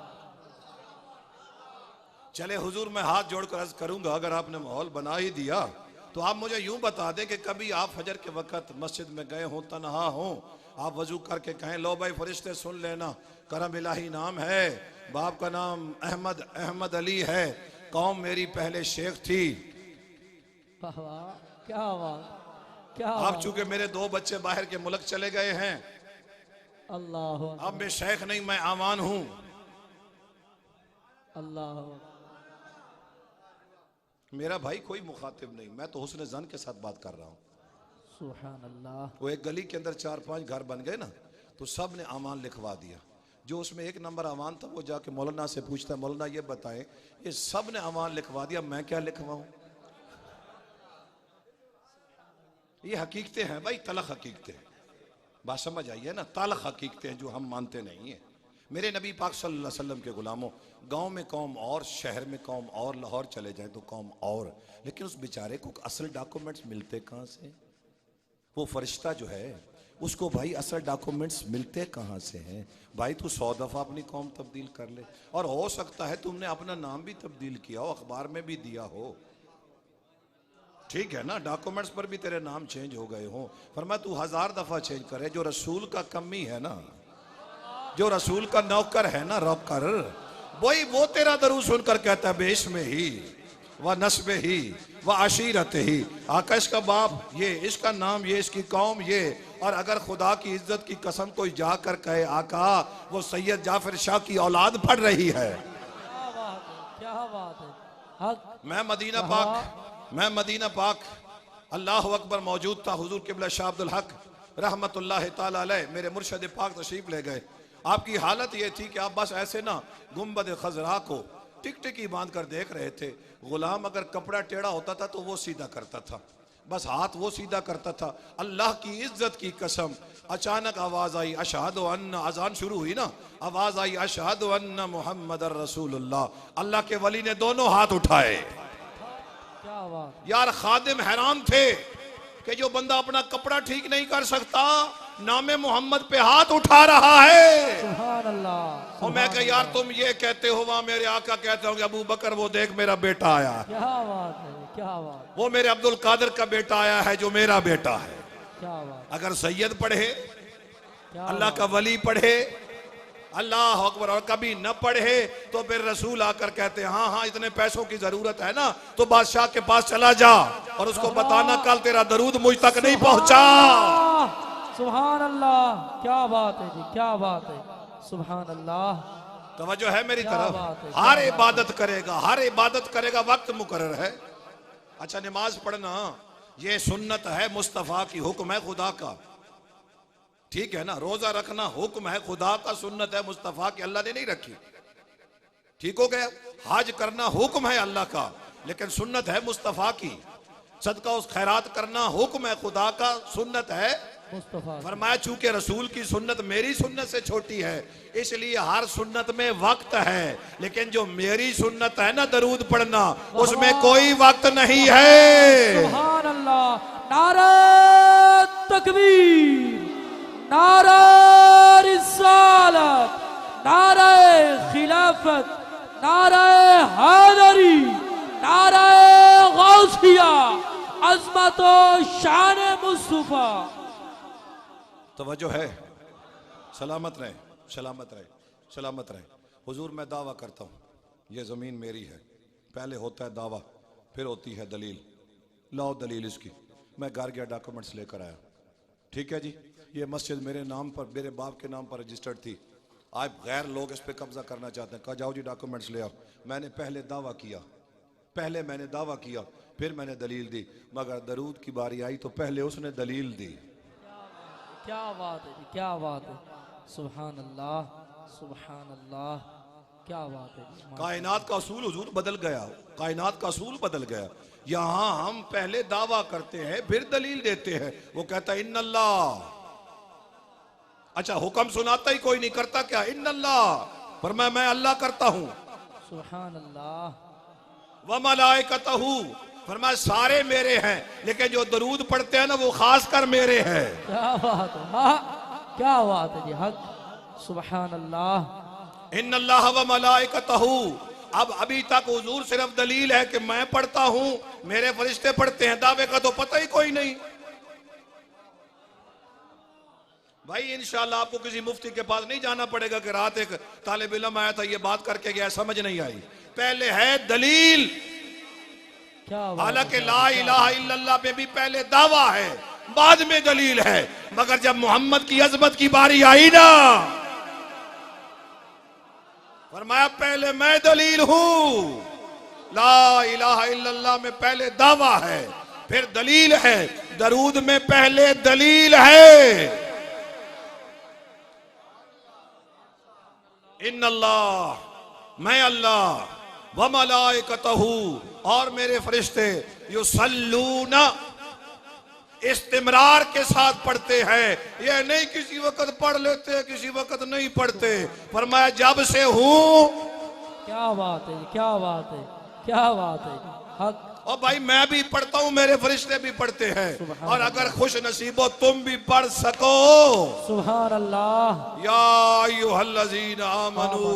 चले हुजूर, मैं हाथ जोड़कर अर्ज करूंगा, अगर आपने माहौल बना ही दिया तो आप मुझे यूं बता दें कि कभी आप फजर के वक्त मस्जिद में गए हों, तनहा हों, आप वजू करके कहें, लो भाई फरिश्ते सुन लेना, करम इलाही नाम है, बाप का नाम अहमद अहमद अली है, कौम मेरी पहले शेख थी। वाह वाह, क्या बात, क्या आप बात। चूंकि मेरे दो बच्चे बाहर के मुल्क चले गए हैं, अल्लाह अब मैं शेख नहीं, मैं आमान हूं। अल्लाह, मेरा भाई कोई मुखातिब नहीं, मैं तो हुस्न जन के साथ बात कर रहा हूं। सुभान अल्लाह। वो एक गली के अंदर 4-5 घर बन गए ना, तो सब ने अमान लिखवा दिया। जो उसमें एक नंबर अमान था वो जाके मौलाना से पूछता है, मौलाना ये बताएं, ये सब ने अमान लिखवा दिया, मैं क्या लिखवाऊं? ये हकीकतें हैं भाई, तलख हकीकतें हैं। बात समझ आई है ना? तलख हकीकतें हैं जो हम मानते नहीं है। मेरे नबी पाक सल्लल्लाहु अलैहि वसल्लम के गुलामों, गांव में कौम और, शहर में कौम और, लाहौर चले जाए तो कौम और, लेकिन उस बेचारे को असल डॉक्यूमेंट्स मिलते कहां से? वो फरिश्ता जो है उसको भाई असल डॉक्यूमेंट्स मिलते कहां से हैं? भाई तू 100 दफा अपनी कौम तब्दील कर ले, और हो सकता है तुमने अपना नाम भी तब्दील किया हो, अखबार में भी दिया हो, ठीक है ना, डॉक्यूमेंट्स पर भी तेरे नाम चेंज हो गए हो। फरमाया तू 1000 दफा चेंज करे, जो रसूल का कमी है ना, जो रसूल का नौकर है ना, रौकर, वही वो तेरा दरूद सुनकर कहता है, बेश में ही व नस्बे ही व अशीरत ही। आका इसका बाप ये, इसका नाम ये, इसकी कौम ये। और अगर खुदा की इज्जत की कसम कोई जाकर कहे, आका वो सैयद जाफर शाह की औलाद पढ़ रही है। क्या बात है, क्या बात है। हक, मैं मदीना पाक अल्लाह अकबर मौजूद था। हुजूर किबला शाह अब्दुल हक रहमतुल्लाह ताला अलैह मेरे मुर्शद पाक तशरीफ ले गए। आपकी हालत ये थी कि आप बस ऐसे ना गुंबद खजरा को टिकटिकी बांध कर देख रहे थे। गुलाम अगर कपड़ा टेढ़ा होता था तो वो सीधा करता था, बस हाथ वो सीधा करता था। अल्लाह की इज्जत की कसम, अचानक आवाज आई अशहदु अन्ना, अजान शुरू हुई ना, आवाज आई अशहदु अन्ना मुहम्मदर रसूलुल्लाह। अल्लाह के वली ने दोनों हाथ उठाए। क्या बात। यार खादिम हैरान थे कि जो बंदा अपना कपड़ा ठीक नहीं कर सकता, नामे मोहम्मद पे हाथ उठा रहा है। सुभान अल्लाह। और मैं कह यार तुम ये कहते हो, वहां मेरे आका कहते होंगे, अबू बकर वो देख मेरा बेटा आया, क्या बात है, क्या बात, वो मेरे अब्दुल कादिर का बेटा आया है जो मेरा बेटा है। क्या बात, अगर सैयद पढ़े, क्या अल्लाह का वली पढ़े, अल्लाह अकबर, और कभी न पढ़े तो फिर रसूल आकर कहते हैं, हाँ हाँ इतने पैसों की जरूरत है ना, तो बादशाह के पास चला जा और उसको बताना कल तेरा दरूद मुझ तक नहीं पहुंचा। सुभान अल्लाह, क्या बात है जी, क्या बात है। सुभान अल्लाह। तवज्जो है मेरी क्या बात तरफ? है, हर क्या इबादत करेगा, हर इबादत करेगा, वक्त मुकर्रर है। अच्छा, नमाज पढ़ना ये सुन्नत है मुस्तफा की, हुक्म है खुदा का, ठीक है ना। रोजा रखना हुक्म है खुदा का, सुन्नत है मुस्तफा की, अल्लाह ने नहीं रखी, ठीक हो गया। हज करना हुक्म है अल्लाह का, लेकिन सुन्नत है मुस्तफा की। सदका उस खैरात करना हुक्म है खुदा का, सुन्नत है मुस्तफा। फरमाया चूंकि रसूल की सुन्नत मेरी सुन्नत से छोटी है, इसलिए हर सुन्नत में वक्त है, लेकिन जो मेरी सुन्नत है ना दरूद पढ़ना, उसमें कोई वक्त नहीं है। सुभान अल्लाह। नारा तकबीर, नारा रिसालत, नारा खिलाफत, नारा हैदरी, नारा गौसिया, अज़मत व शान मुस्तफा। तवज्जो है, सलामत रहे, सलामत रहे, सलामत रहे। हुजूर मैं दावा करता हूँ ये ज़मीन मेरी है। पहले होता है दावा, फिर होती है दलील। लाओ दलील इसकी। मैं घर गया, डॉक्यूमेंट्स लेकर आया। ठीक है जी, ये मस्जिद मेरे नाम पर, मेरे बाप के नाम पर रजिस्टर्ड थी। आज गैर लोग इस पर कब्जा करना चाहते हैं। कहा जाओ जी डॉक्यूमेंट्स ले आओ। मैंने पहले दावा किया, पहले मैंने दावा किया, फिर मैंने दलील दी। मगर दरूद की बारी आई तो पहले उसने दलील दी। क्या बात है जी, क्या बात है। सुभान अल्लाह, सुभान अल्लाह, क्या बात है जी। कायनात का असूल हुजूर बदल गया, कायनात का असूल बदल गया। यहाँ हम पहले दावा करते हैं फिर दलील देते हैं। वो कहता है इन्नल्लाह, अच्छा हुक्म सुनाता ही कोई नहीं, करता क्या? इन्नल्लाह, पर मैं अल्लाह करता हूँ। सुभान अल्लाह। व मलाइकतहू, फरमाया सारे मेरे हैं, लेकिन जो दरूद पढ़ते हैं ना वो खास कर मेरे हैं। क्या बात है, हाँ क्या बात है जी, हक। सुभान अल्लाह। इन्नल्लाह व मलाइकतहू। अब अभी तक हुजूर सिर्फ दलील है कि मैं पढ़ता हूं, मेरे फरिश्ते पढ़ते हैं, दावे का तो पता ही कोई नहीं। भाई इंशाल्लाह आपको किसी मुफ्ती के पास नहीं जाना पड़ेगा कि रात एक तालिब इल्म आया था ये बात करके गया, समझ नहीं आई। पहले है दलील। क्या बात है, हालांकि ला इलाहा इल्लल्लाह पे भी पहले दावा है, बाद में दलील है। मगर जब मोहम्मद की अजमत की बारी आई ना, फरमाया पहले मैं दलील हूं। ला इलाहा इल्लल्लाह में पहले दावा है, फिर दलील है। दरूद में पहले दलील है। इन्नल्लाह, मैं अल्लाह, व मलाइकतहू, और मेरे फरिश्ते, युसल्लूना, इस्तिमरार के साथ पढ़ते हैं। ये नहीं किसी वक्त पढ़ लेते हैं, किसी वक्त नहीं पढ़ते। फरमाया जब से हूं। क्या बात है, क्या बात है, क्या बात है, हक। और भाई मैं भी पढ़ता हूं, मेरे फरिश्ते भी पढ़ते हैं। और अगर खुश नसीबो तुम भी पढ़ सको, सुभान अल्लाह, या अय्युहल्लज़ीना आमनू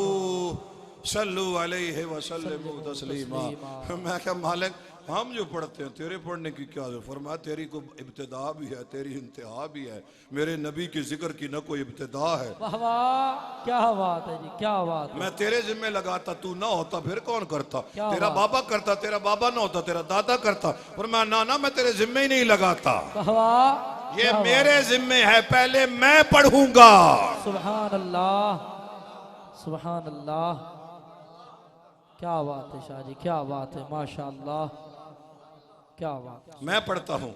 सल्लु अलैहि व सल्लिमू तस्लीमा। मैं क्या मालिक, हम जो पढ़ते हैं तेरे पढ़ने की क्या जरूरत? फरमाया तेरी को इब्तिदा भी है, तेरी इंतहा भी है। मेरे नबी के जिक्र की न कोई इब्तिदा है। वाह वाह, क्या बात है जी, क्या बात है। मैं तेरे जिम्मे लगाता, तू ना होता फिर कौन करता? तेरा बात। बाबा करता, तेरा बाबा ना होता तेरा दादा करता। फरमाया ना मैं तेरे जिम्मे ही नहीं लगाता, वाह वाह, ये क्या मेरे जिम्मे है, पहले मैं पढ़ूंगा। सुभान अल्लाह, सुभान अल्लाह, क्या बात है शाह जी, क्या बात है, माशाअल्लाह, क्या बात है। मैं पढ़ता हूँ,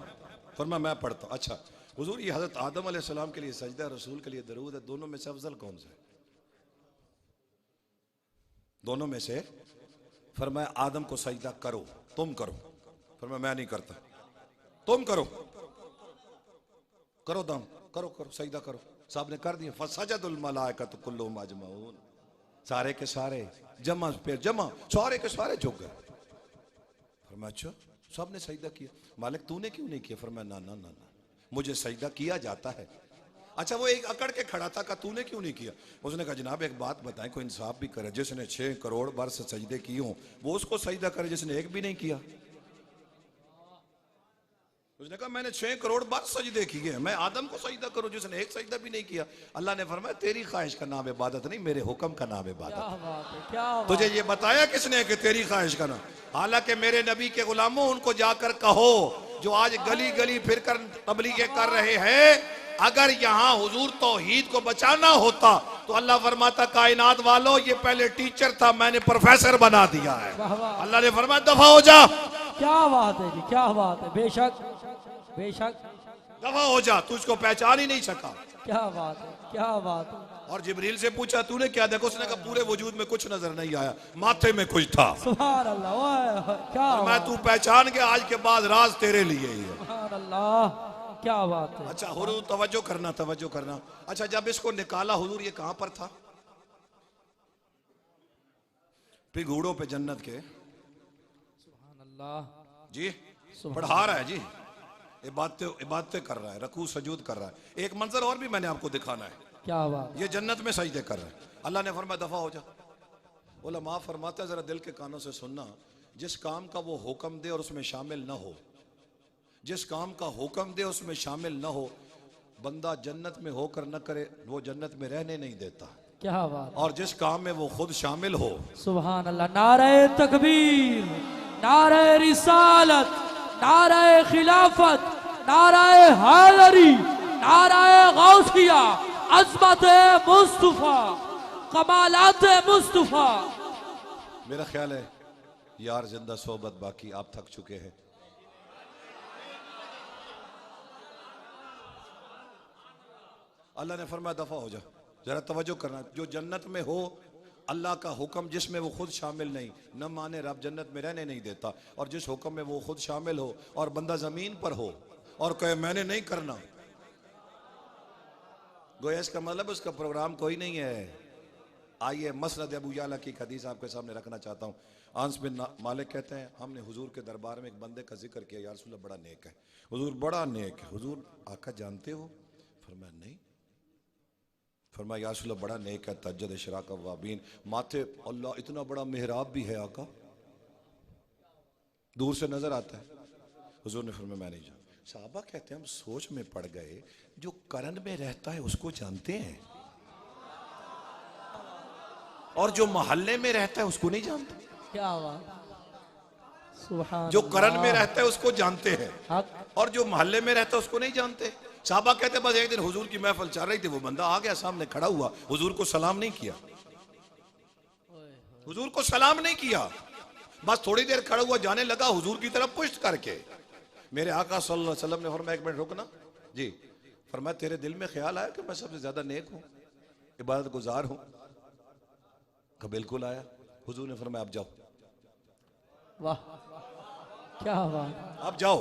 फरमाया मैं पढ़ता हूँ। अच्छा हुजूर, ये हजरत आदम अलैहिस्सलाम के लिए सजदा, रसूल के लिए दरूद है, दोनों में से अफजल कौन सा है? दोनों में से? फरमाया आदम को सजदा करो, तुम करो। फरमाया मैं नहीं करता, तुम करो, करो दाम, करो करो सजदा करो। साहब ने कर दिया। फसजदुल मलाइकतु कुल्लुहुम अजमऊन, सारे के सारे जमा पे जमा, सारे के सारे झुक गए। फरमाया अच्छा सब ने सजदा किया, मालिक तूने क्यों नहीं किया? फरमाया ना ना ना ना, मुझे सजदा किया जाता है। अच्छा वो एक अकड़ के खड़ा था, कहा तूने क्यों नहीं किया? उसने कहा जनाब एक बात बताएं, कोई इंसाफ भी करे, जिसने 6 करोड़ बार से सजदे किए हों वो उसको सजदा करे जिसने एक भी नहीं किया। उसने कहा मैंने 6 करोड़ बार सजदे किए हैं, मैं आदम को सजदा करूं जिसने एक सजदा भी नहीं किया? अल्लाह ने फरमाया तेरी ख्वाहिश का नाम इबादत नहीं, मेरे हुक्म का नाम इबादत। क्या बात है, क्या बात। तुझे ये बताया किसने कि तेरी ख्वाहिश का नाम? हालांकि मेरे नबी के गुलामों, उनको जाकर कहो जो आज गली गली फिर कर तबलीगे कर रहे हैं, अगर यहाँ हुजूर तौहीद को बचाना होता तो अल्लाह फरमाता कायनात वालों ये पहले टीचर था, मैंने प्रोफेसर बना दिया है। अल्लाह ने फरमाया दफा हो जा। क्या बात है जी, क्या बात है, बेशक बेशक, दफा हो जा, तू इसको पहचान ही नहीं सका। क्या बात है, क्या बात है। और जिब्रील से पूछा तूने क्या देखा? उसने कहा पूरे वजूद में कुछ नजर नहीं आया, माथे में कुछ था। सुभान अल्लाह, ओए, क्या मैं तू पहचान के आज के बाद राज तेरे लिए ही है। सुभान अल्लाह, क्या बात है। अच्छा हुजूर तवज्जो करना, तवज्जो करना। अच्छा जब इसको निकाला हुजूर ये कहां पर था? घोड़ों पे जन्नत के। सुभान अल्लाह जी पढ़ा रहा है जी, इबादतें कर रहा है, रकू सजूद कर रहा है। एक मंजर और भी मैंने आपको दिखाना है। क्या बात। ये जन्नत में सजदे कर रहा है। अल्लाह ने फरमाया दफा हो जा। उलमा फरमाता है जरा दिल के कानों से सुनना, जिस काम का वो हुक्म दे और उसमें शामिल ना हो, जिस काम का हुक्म दे उसमें शामिल ना हो, बंदा जन्नत में होकर न करे वो जन्नत में रहने नहीं देता, क्या बात, और जिस काम में वो खुद शामिल हो। सुभान अल्लाह। नारे तकबीर, नारे रिसालत, नारे खिलाफत, नारे हैदरी, नारे गौसिया, अज़मत मुस्तफा, कमालात मुस्तफा। मेरा ख्याल है यार जिंदा सोबत बाकी, आप थक चुके हैं। अल्लाह ने फरमाया दफा हो जा, जरा तवज्जो करना। जो जन्नत में हो, अल्लाह का हुक्म जिसमें वो खुद शामिल नहीं, न माने रब जन्नत में रहने नहीं देता, और जिस हुक्म में वो खुद शामिल हो और बंदा जमीन पर हो और कहे मैंने नहीं करना, गोया इसका मतलब उसका प्रोग्राम कोई नहीं है। आइए मसनद अबू याला की हदीस आपके सामने रखना चाहता हूँ। आनस बिन मालिक कहते हैं हमने हुजूर के दरबार में एक बंदे का जिक्र किया, या रसूल अल्लाह बड़ा नेक है, हुजूर बड़ा नेक है। हुजूर आका जानते हो? फरमाया नहीं। फरमाया या रसूल अल्लाह बड़ा नेक है, तहज्जुद इशराक अव्वाबीन, माथे अल्लाह इतना बड़ा मेहराब भी है आका, दूर से नजर आता है। हुजूर ने फरमाया मैं नहीं जानता। साहबा कहते हैं हम सोच में पड़ गए, जो करन में रहता है उसको जानते हैं, और जो मोहल्ले में रहता है उसको नहीं जानते। क्या बात, सुभान जो करन में अल्लाह। रहता है उसको जानते हैं, हक, और जो मोहल्ले में रहता है उसको नहीं जानते। साहबा कहते बस एक दिन हुजूर की महफिल चल रही थी, वो बंदा आ गया सामने खड़ा हुआ, हुजूर को सलाम नहीं किया, हुजूर को सलाम नहीं किया, बस थोड़ी देर खड़ा हुआ जाने लगा हुजूर की तरफ पुश्त करके। मेरे आका सल्लल्लाहु अलैहि वसल्लम ने फरमाया एक मिनट रुकना जी। फरमाया तेरे दिल में ख्याल आया कि मैं सबसे ज्यादा नेक हूं, इबादत गुजार हूं? कहा बिल्कुल आया। हुजूर ने फरमाया अब जाओ, वाह, क्या बात। अब जाओ।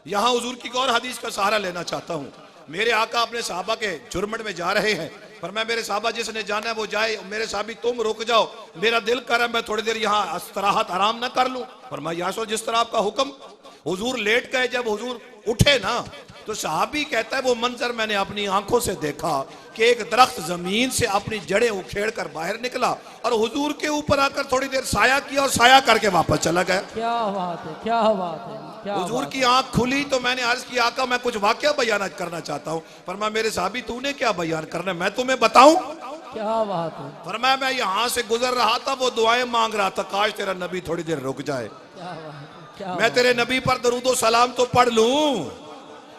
यहां हुजूर की एक और हदीस का सहारा लेना चाहता हूं। मेरे आका अपने साहबा के जुर्मट में जा रहे हैं, फरमाया मेरे साहबा जिसने जाना है वो जाए, मेरे साहबी तुम रुक जाओ, मेरा दिल कर रहा है मैं थोड़ी देर यहाँ इस्तराहत आराम ना कर लूं। फरमाया या रसूल जिस तरह आपका हुक्म। हुजूर लेट गए, जब हुजूर उठे ना तो साहबी कहता है वो मंजर मैंने अपनी आंखों से देखा कि एक दरख्त जमीन से अपनी जड़ें उखेड़ कर बाहर निकला और हुजूर के ऊपर आकर थोड़ी देर साया किया और साया करके वापस चला गया। क्या बात है, क्या बात है, क्या हुजूर बात की आंख खुली तो मैंने अर्ज किया आका मैं कुछ वाकया बयान करना चाहता हूँ। फरमाया मेरे साहबी तूने क्या बयान करना है, मैं तुम्हें बताऊं? है, क्या बात है, फरमाया मैं यहाँ से गुजर रहा था, वो दुआएं मांग रहा था काश तेरा नबी थोड़ी देर रुक जाए, क्या बात है, क्या मैं तेरे नबी पर दरूदो सलाम तो पढ़ लूं।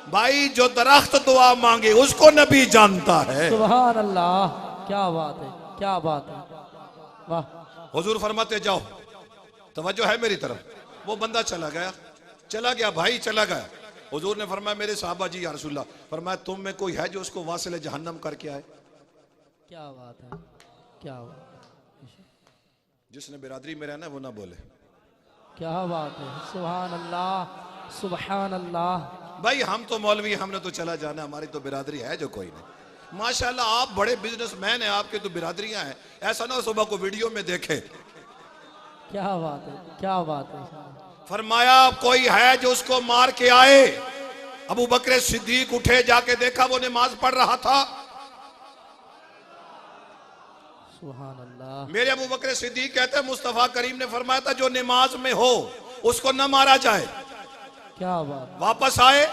भाई जो दरख्त दुआ मांगे उसको नबी जानता है। सुभान अल्लाह, क्या बात है, क्या बात है, वाह। हुजूर फरमाते जाओ, तवज्जो है मेरी तरफ। वो बंदा चला गया भाई चला गया। हुजूर ने फरमाया मेरे साहबा जी या रसूलल्लाह, फरमाया तुम में कोई है जो उसको वासिल जहन्नम करके आए? क्या बात है, क्या बात, जिसने बिरादरी में रहना है वो ना बोले। क्या बात है, सुभान अल्लाह, सुभान अल्लाह। भाई हम तो मौलवी, हमने तो चला जाना, हमारी तो बिरादरी है जो कोई नहीं। माशाल्लाह आप बड़े बिजनेसमैन हैं, आपके तो बिरादरियां हैं, ऐसा ना सुबह को वीडियो में देखे। क्या बात है, क्या बात है। फरमाया कोई है जो उसको मार के आए? अबू बकर सिद्दीक उठे, जाके देखा वो नमाज पढ़ रहा था। सुभान अल्लाह। मेरे अबू बकर सिद्दीक कहते हैं मुस्तफा करीम ने फरमाया था जो नमाज में हो उसको न मारा जाए। क्या बात, वापस आए,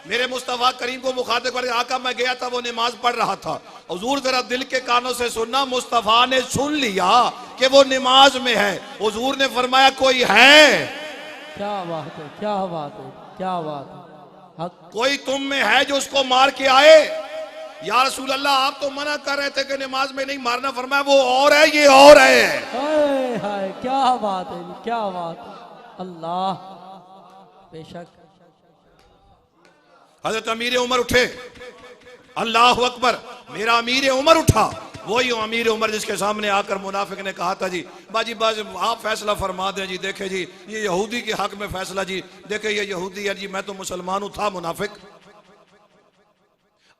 मेरे मुस्तफा करीम को मुखातिब करके आका मैं गया था वो नमाज पढ़ रहा था। हुजूर जरा दिल के कानों से सुनना, मुस्तफा ने सुन लिया कि वो नमाज में है। हुजूर ने फरमाया कोई है? क्या बात है, क्या बात है, क्या बात है, हक, कोई तुम में है जो उसको मार के आए? या रसूल अल्लाह आप तो मना कर रहे थे कि नमाज में नहीं मारना, फरमाया वो और है ये और है। हाय हाय, क्या बात है, क्या बात है, अल्लाह, बेशक। हजरत अमीर उमर उठे, अल्लाह अकबर, मेरा अमीर उमर उठा, वही अमीर उमर जिसके सामने आकर मुनाफिक ने कहा था जी बाजी बाजी आप फैसला फरमा दें जी, देखे जी ये यहूदी के हक में फैसला जी, देखे ये यहूदी है जी, मैं तो मुसलमान हूं, था मुनाफिक।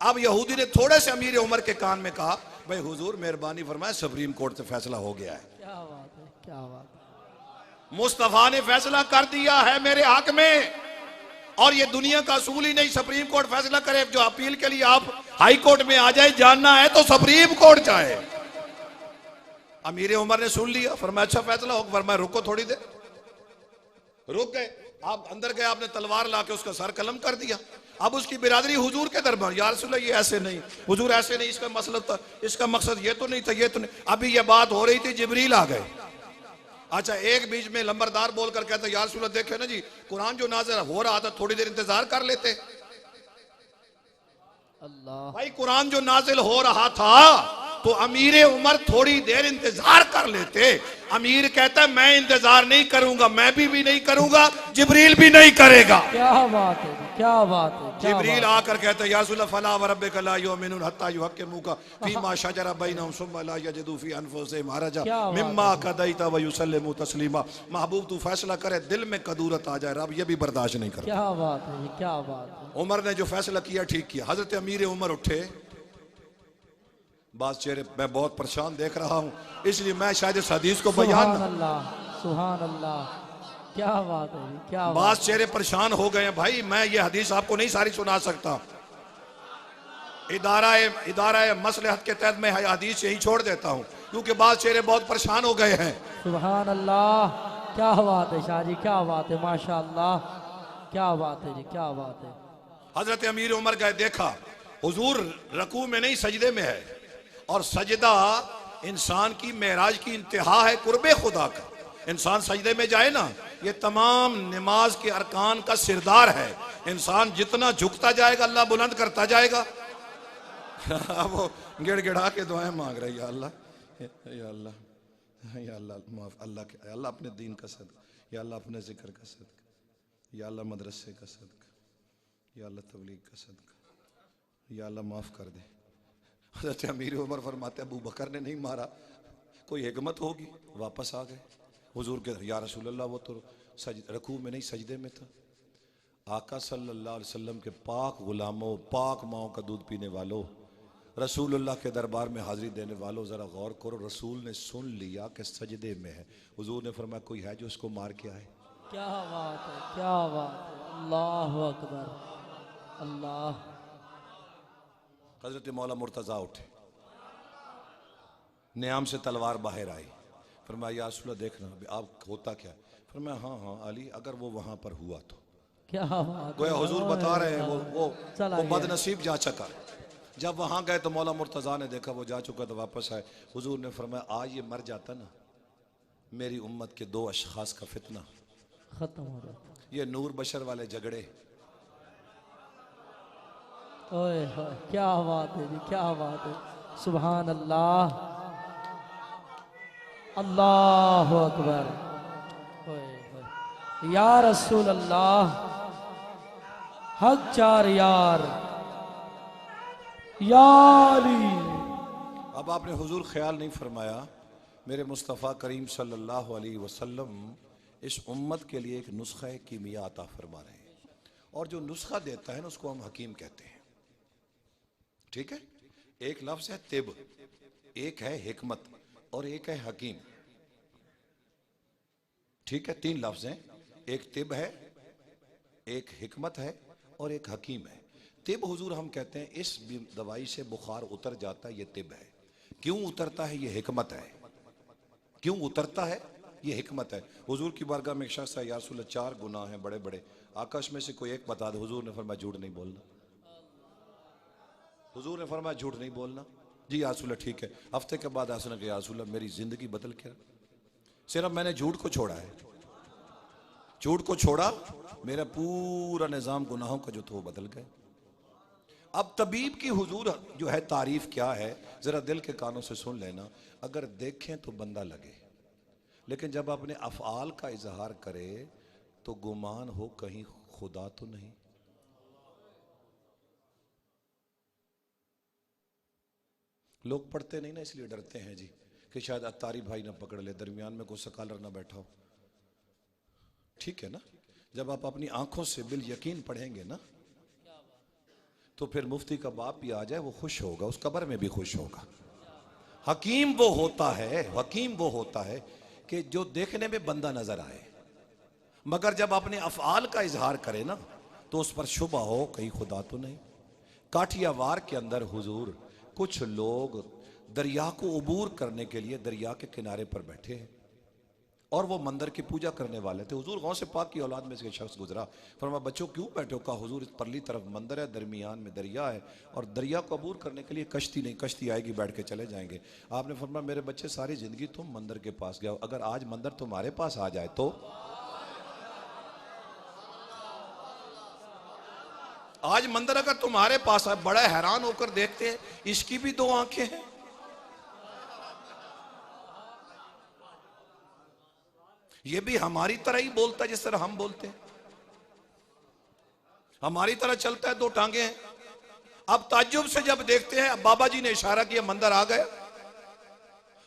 अब यहूदी ने थोड़े से अमीर उमर के कान में कहा भाई हुजूर मेहरबानी फरमाए सुप्रीम कोर्ट से फैसला हो गया है। क्या बात है, क्या बात है। मुस्तफा ने फैसला कर दिया है मेरे हक में, और ये दुनिया का असूल ही नहीं सुप्रीम कोर्ट फैसला करे, जो अपील के लिए आप हाई कोर्ट में आ जाए, जानना है तो सुप्रीम कोर्ट जाए। अमीर उमर ने सुन लिया, फरमाया अच्छा फैसला हो, फरमाया रुको थोड़ी देर, रुक गए। आप अंदर गए, आपने तलवार लाके उसका सर कलम कर दिया। अब उसकी बिरादरी हुजूर के दरबार, या रसूल अल्लाह ये ऐसे नहीं, हुजूर ऐसे नहीं, इसका मसला था, इसका मकसद ये तो नहीं था, ये तो नहीं। अभी ये बात हो रही थी, जिब्रील आ गए। अच्छा, एक बीच में लंबरदार बोलकर कहता, या रसूल अल्लाह देखे ना जी, कुरान जो नाज़िल हो रहा था, थोड़ी देर इंतजार कर लेते। अल्लाह भाई कुरान जो नाजिल हो रहा था तो अमीर उमर थोड़ी देर इंतजार कर लेते। अमीर कहता है मैं इंतजार नहीं करूंगा, मैं भी नहीं करूंगा, जिब्रील भी नहीं करेगा। क्या बात है जी, क्या बात है, क्या जिब्रील बात आकर कहता है या रसूल अल्लाह फला व रब्बिका ला युमिनून हत्ता युहक्किमूका फीमा शजरा बैनहुम सुम्मा ला यजिदू फी अनफुसिहिम हरजा क्या बात मिम्मा कदैता व युसल्लिमू तस्लीमा। महबूब तू फैसला करे, दिल में कदूरत आ जाए, रब ये भी बर्दाश्त नहीं करता। क्या बात है जी, क्या बात है। उमर ने जो फैसला किया ठीक किया। हजरत अमीर उमर उठे, बात चेहरे मैं बहुत परेशान देख रहा हूं, इसलिए मैं शायद इस हदीस को बयान सुभान अल्लाह, सुभान अल्लाह, क्या बात है जी, क्या बात। बात चेहरे परेशान हो गए हैं भाई। मैं ये हदीस आपको नहीं सारी सुना सकता, इदारा मसलहत के तहत मैं हदीस यही छोड़ देता हूं, क्योंकि बात चेहरे बहुत परेशान हो गए हैं। सुभान अल्लाह, क्या बात है शाह जी, क्या बात है, माशाअल्लाह, क्या बात है जी, क्या बात है। हजरत अमीर उमर गए, देखा हुजूर रकू में नहीं सजदे में है, और सजदा इंसान की मेराज की इंतहा है, कुर्बे खुदा का। इंसान सजदे में जाए ना, ये तमाम नमाज के अरकान का सिरदार है। इंसान जितना झुकता जाएगा अल्लाह बुलंद करता जाएगा। वो गिड़गिड़ा के दुआएं मांग रहे, या अल्लाह, या अल्लाह, या अल्लाह माफ, अल्लाह के, अल्लाह अपने दीन का सदका, या अल्लाह अपने जिक्र का सदका, या अल्लाह मदरसे का सदका, या अल्लाह तबलीग का सदका, या अल्लाह माफ कर दे। हज़रत अमीर उमर फरमाते अबू बकर ने नहीं मारा, कोई हिकमत होगी। वापस आ गए हुजूर के, या रसूल अल्लाह वो तो रकू में नहीं सजदे में था। आका सल्लल्लाहु अलैहि वसल्लम के पाक गुलामों, पाक माओ का दूध पीने वालों, रसूलुल्लाह के दरबार में हाजिरी देने वालों, ज़रा गौर करो। रसूल ने सुन लिया कि सजदे में है। हुजूर ने फरमाया कोई है जो इसको मार के आए। क्या बात है, क्या बात है, अल्लाह अकबर, अल्लाह। हजरत मौला मुर्तज़ा उठे, नियाम से तलवार बाहर आई, फरमाया या रसूल अल्लाह देखना आप होता क्या है। फरमाया हाँ हाँ अली, अगर वो वहां पर हुआ तो। क्या बात गोया है, हुजूर बता रहे हैं वो चला गया। बदनसीब जा चुका। जब वहां गए तो मौला मुर्तज़ा ने देखा वो जा चुका, तो वापस आए। हुजूर ने फरमाया आज ये मर जाता ना, मेरी उम्मत के दो अशखास का फितना खत्म हो जाता। ये नूर बशर वाले झगड़े। ओए होए, क्या बात है जी, क्या बात है, सुभान अल्लाह, अल्लाह अकबर। ओए होए, या रसूल अल्लाह, हक चार यार, यारी। अब आपने हुजूर ख्याल नहीं फरमाया, मेरे मुस्तफ़ा करीम सल्लल्लाहु अलैहि वसल्लम इस उम्मत के लिए एक नुस्खा कीमिया अता फरमा रहे हैं, और जो नुस्खा देता है ना उसको हम हकीम कहते हैं। ठीक है, एक लफ्ज है तिब, एक है हिकमत, और एक है हकीम। ठीक है, तीन लफ्ज हैं, एक तिब है, एक हिकमत है, और एक हकीम है। तिब हुजूर हम कहते हैं इस दवाई से बुखार उतर जाता है, ये तिब है। क्यों उतरता है, ये हिकमत है। क्यों उतरता है, ये हिकमत है। हुजूर की बारगाह में एक शख्स है, या रसूल अल्लाह 4 गुनाह हैं बड़े बड़े, आकाश में से कोई एक बता दे। हुजूर ने फरमाया झूठ नहीं बोलना। हुजूर ने फरमाया झूठ नहीं बोलना। जी या रसूल अल्लाह ठीक है। हफ्ते के बाद आसना कि या रसूल अल्लाह मेरी जिंदगी बदल के, सिर्फ मैंने झूठ को छोड़ा है, झूठ को छोड़ा, मेरा पूरा निजाम गुनाहों का जो था वो बदल गए। अब तबीब की हुजूर जो है तारीफ क्या है, जरा दिल के कानों से सुन लेना। अगर देखें तो बंदा लगे, लेकिन जब अपने अफआल का इजहार करे तो गुमान हो कहीं खुदा तो नहीं। लोग पढ़ते नहीं ना, इसलिए डरते हैं जी कि शायद अत्तारी भाई ना पकड़ ले, दरमियान में कोई स्कॉलर ना बैठा हो। ठीक है ना, जब आप अपनी आंखों से बिल यकीन पढ़ेंगे ना, तो फिर मुफ्ती का बाप भी आ जाए वो खुश होगा, उस कब्र में भी खुश होगा। हकीम वो होता है, हकीम वो होता है कि जो देखने में बंदा नजर आए, मगर जब अपने अफआल का इजहार करे ना तो उस पर शुबा हो कहीं खुदा तो नहीं। काठियावाड़ के अंदर हुजूर कुछ लोग दरिया को अबूर करने के लिए दरिया के किनारे पर बैठे हैं, और वो मंदिर की पूजा करने वाले थे। हुजूर गौसे पाक की औलाद में से एक शख्स गुजरा, फरमाया बच्चों क्यों बैठे हो? कहा हुजूर इस परली तरफ मंदिर है, दरमियान में दरिया है और दरिया को अबूर करने के लिए कश्ती नहीं, कश्ती आएगी बैठ के चले जाएंगे। आपने फरमाया मेरे बच्चे सारी जिंदगी तुम मंदिर के पास गए हो, अगर आज मंदिर तुम्हारे पास आ जाए तो? आज मंदिर अगर तुम्हारे पास है, बड़ा हैरान होकर देखते हैं इसकी भी दो आंखें हैं। ये भी हमारी तरह ही बोलता है जिस तरह हम बोलते हैं, हमारी तरह चलता है, दो टांगे हैं। अब ताज्जुब से जब देखते हैं, अब बाबा जी ने इशारा किया, मंदिर आ गया।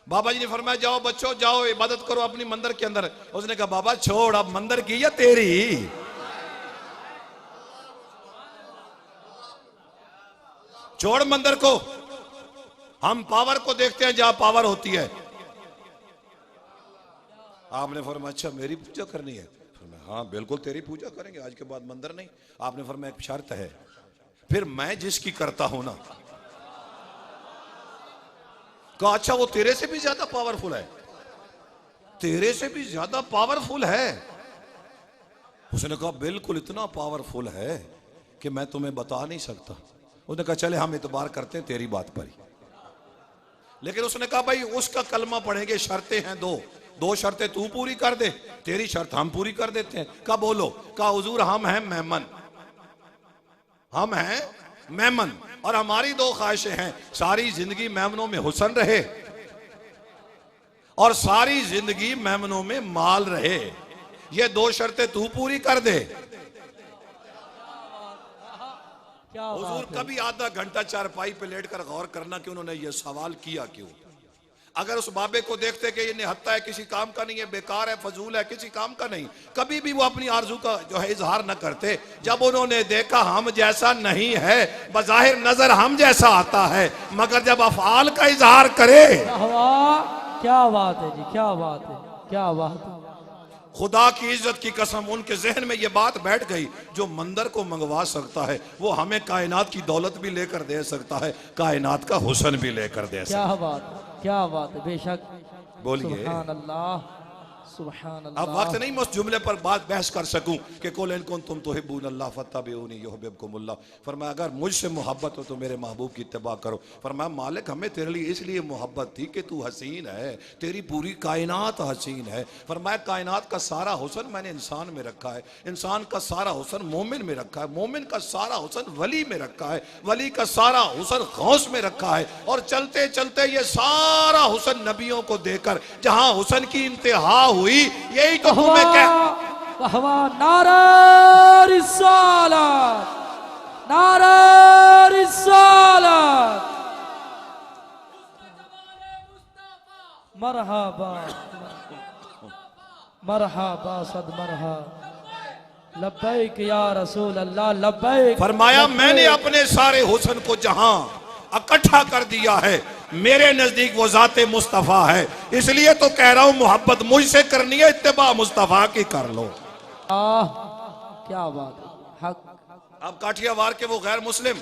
बाबा जी ने फरमाया जाओ बच्चों जाओ इबादत करो अपनी मंदिर के अंदर। उसने कहा बाबा छोड़, अब मंदिर की या तेरी? छोड़ मंदिर को, हम पावर को देखते हैं जहां पावर होती है। आपने फरमाया अच्छा मेरी पूजा करनी है? हाँ बिल्कुल तेरी पूजा करेंगे, आज के बाद मंदिर नहीं। आपने फरमाया एक शर्त है, फिर मैं जिसकी करता हूं ना। कहा अच्छा वो तेरे से भी ज्यादा पावरफुल है? तेरे से भी ज्यादा पावरफुल है? उसने कहा बिल्कुल इतना पावरफुल है कि मैं तुम्हें बता नहीं सकता। उसने कहा चले हम इतबार करते हैं तेरी बात पर ही। लेकिन उसने कहा भाई उसका कलमा पढ़ेंगे, शर्तें हैं दो शर्तें तू पूरी कर दे, तेरी शर्त हम पूरी कर देते हैं। कहा बोलो? कहा हुजूर हम हैं मेमन, हम हैं मेमन और हमारी दो ख्वाहिशें हैं, सारी जिंदगी मेमनों में हुस्न रहे और सारी जिंदगी मेमनों में माल रहे। ये दो शर्तें तू पूरी कर दे। हुजूर कभी आधा घंटा चारपाई पे लेटकर गौर करना कि उन्होंने ये सवाल किया क्यों। अगर उस बाबे को देखते कि ये निहत्ता है, किसी काम का नहीं है, बेकार है, फजूल है, किसी काम का नहीं, कभी भी वो अपनी आरजू का जो है इजहार न करते। जब उन्होंने देखा हम जैसा नहीं है, बज़ाहिर नजर हम जैसा आता है, मगर जब अफआल का इजहार करे। क्या बात है जी, क्या बात है, क्या बात है। खुदा की इज्जत की कसम उनके जहन में ये बात बैठ गई, जो मंदिर को मंगवा सकता है वो हमें कायनात की दौलत भी लेकर दे सकता है, कायनात का हुस्न भी लेकर दे सकता है। क्या बात है, क्या बात है, बेशक। बोलिए सुभान अल्लाह, सुभान अल्लाह। अब वक्त नहीं मैं उस जुमले पर बात बहस कर सकूं कि कुल इन कुन तुम तुहिब्बून अल्लाह फत्तबिऊनी युहिब्बुकुमुल्लाह। फरमाया अगर मुझसे मोहब्बत हो तो मेरे महबूब की इत्तिबा करो। फरमाया मालिक हमें तेरे लिए इसलिए मोहब्बत थी कि तू हसीन है, तेरी पूरी कायनात हसीन है। फरमाया कायनात का सारा हुस्न मैंने इंसान में रखा है, इंसान का सारा हुस्न मोमिन में रखा है, मोमिन का सारा हुस्न वली में रखा है, वली का सारा हुस्न गौस में रखा है। और चलते चलते ये सारा हुस्न नबियों को देकर जहां हुस्न की इंतहा हुई, यही तो तुम्हें कह। नारा रिसालत, नारा रिसालत, मरहबा मरहबा सद मरहबा, लब्बैक या रसूल अल्लाह लब्बैक। फरमाया मैंने अपने सारे हुस्न को जहां इकट्ठा कर दिया है, मेरे नजदीक वो जाते मुस्तफा है, इसलिए तो कह रहा हूं मोहब्बत मुझसे करनी है, इत्तिबा मुस्तफा की कर लो। क्या बात है, हक। अब काठियावाड़ के वो गैर मुस्लिम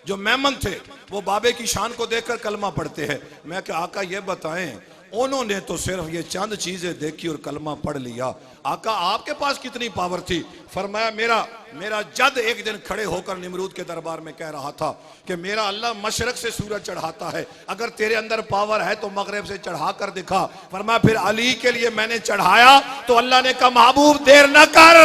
जो मेमन थे, वो बाबे की शान को देखकर कलमा पढ़ते हैं। मैं क्या आका ये बताएं, उन्होंने तो सिर्फ ये चंद चीजें देखी और कलमा पढ़ लिया। आका आपके पास कितनी पावर थी? फरमाया मेरा जद एक दिन खड़े होकर निमरूद के दरबार में कह रहा था कि मेरा अल्लाह मशरक से सूरज चढ़ाता है, अगर तेरे अंदर पावर है तो मगरिब से चढ़ा कर दिखा। फरमाया फिर अली के लिए मैंने चढ़ाया तो अल्लाह ने कहा महबूब देर न कर,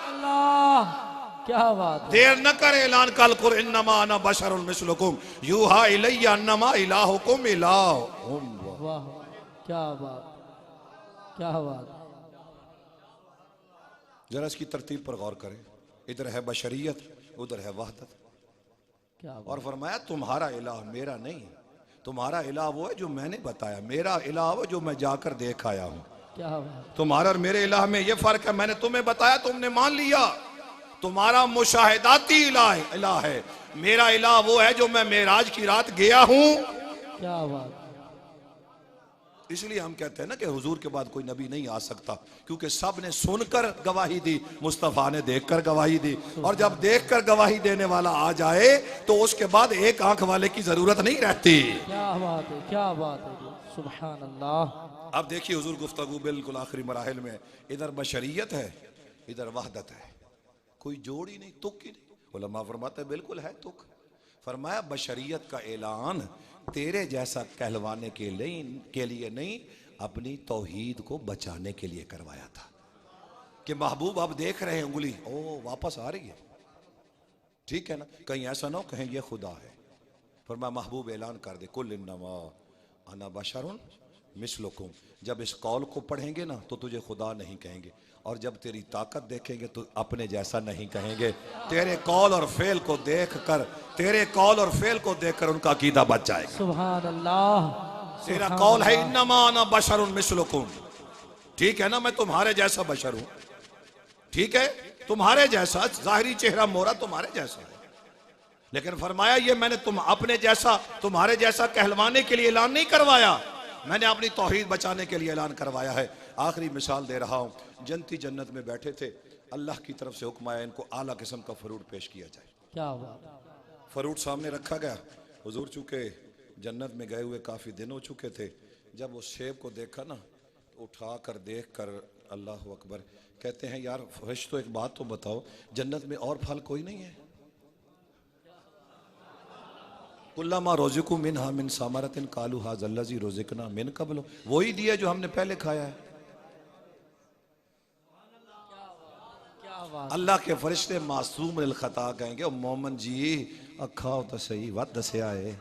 अल्लाह क्या बात है, देर न कर, ऐलान कल कुर इन्नमा अना बशरुन मिस्लुकुम यूहा इलैया अन्नमा इलाहुकुम इलाहुम। वाह क्या बात, क्या बात। जरा इसकी तरतीब पर गौर करें, इधर है बशरियत, उधर है वहदत। क्या बात। और फरमाया तुम्हारा इलाह मेरा नहीं, तुम्हारा इलाह वो है जो मैंने बताया, मेरा इलाह वो जो मैं जाकर देख आया हूं। क्या बात। तुम्हारा और मेरे इलाह में ये फर्क है, मैंने तुम्हें बताया तुमने मान लिया, तुम्हारा मुशाहिदाती इलाह है, मेरा इलाह वो है जो मैं मेराज की रात गया हूं। क्या बात। इसलिए हम कहते हैं ना कि हुजूर के बाद कोई नबी नहीं आ सकता, क्योंकि सब ने सुनकर गवाही दी, मुस्तफा ने देखकर गवाही दी। और जब देखकर गवाही देने वाला आ जाए तो उसके बाद एक आंख वाले की जरूरत नहीं रहती। क्या बात है, क्या बात है, सुभान अल्लाह। अब देखिए हुजूर गुफ्तगू बिल्कुल आखिरी मराहिल में, इधर बशरियत है, इधर वहदत है, कोई जोड़ ही नहीं, तुक ही नहीं। उलमा फरमाते बिल्कुल है तुक। फरमाया बशरियत का ऐलान तेरे जैसा कहलवाने के लिए नहीं, अपनी तौहीद को बचाने के लिए करवाया था कि महबूब अब देख रहे हैं उंगली, ओ वापस आ रही है, ठीक है ना, कहीं ऐसा ना हो कहें ये खुदा है। फरमाया महबूब ऐलान कर दे, कुल इन्नमा अना बशरुन मिसलुकुम। जब इस कौल को पढ़ेंगे ना तो तुझे खुदा नहीं कहेंगे, और जब तेरी ताकत देखेंगे तो अपने जैसा नहीं कहेंगे। तेरे कौल और फेल को देखकर, तेरे कौल और फेल को देखकर उनका अकीदा बच जाएगा। सुभान अल्लाह। तेरा कौल है इन्नमा अना बशरुन मिसलुकुम, ठीक है ना, मैं तुम्हारे जैसा बशर हूं, ठीक है, तुम्हारे जैसा, जाहिरी चेहरा मोरा तुम्हारे जैसा है, लेकिन फरमाया ये मैंने तुम अपने जैसा, तुम्हारे जैसा कहलवाने के लिए ऐलान नहीं करवाया, मैंने अपनी तौहीद बचाने के लिए ऐलान करवाया है। आखिरी मिसाल दे रहा हूं, जन्नती जन्नत में बैठे थे, अल्लाह की तरफ से हुक्म आया इनको आला किस्म का फ्रूट पेश किया जाए। क्या बात। फ्रूट सामने रखा गया। हुजूर चूंकि जन्नत में गए हुए काफ़ी दिन हो चुके थे, जब वो सेब को देखा ना, उठा कर देख कर अल्लाह अकबर, कहते हैं यार फरिश्तों तो एक बात तो बताओ, जन्नत में और फल कोई नहीं है? कुल्लामा रोज़िकु मिनहा मिन सामरतिन कालू हाज़ल्लज़ी रोज़िकना मिन क़ब्ल, वही दिया जो हमने पहले खाया है। अल्लाह के फरिश्ते मासूम अल खता कहेंगे, मोमन जी खाओ तो सही, वत दसिया है,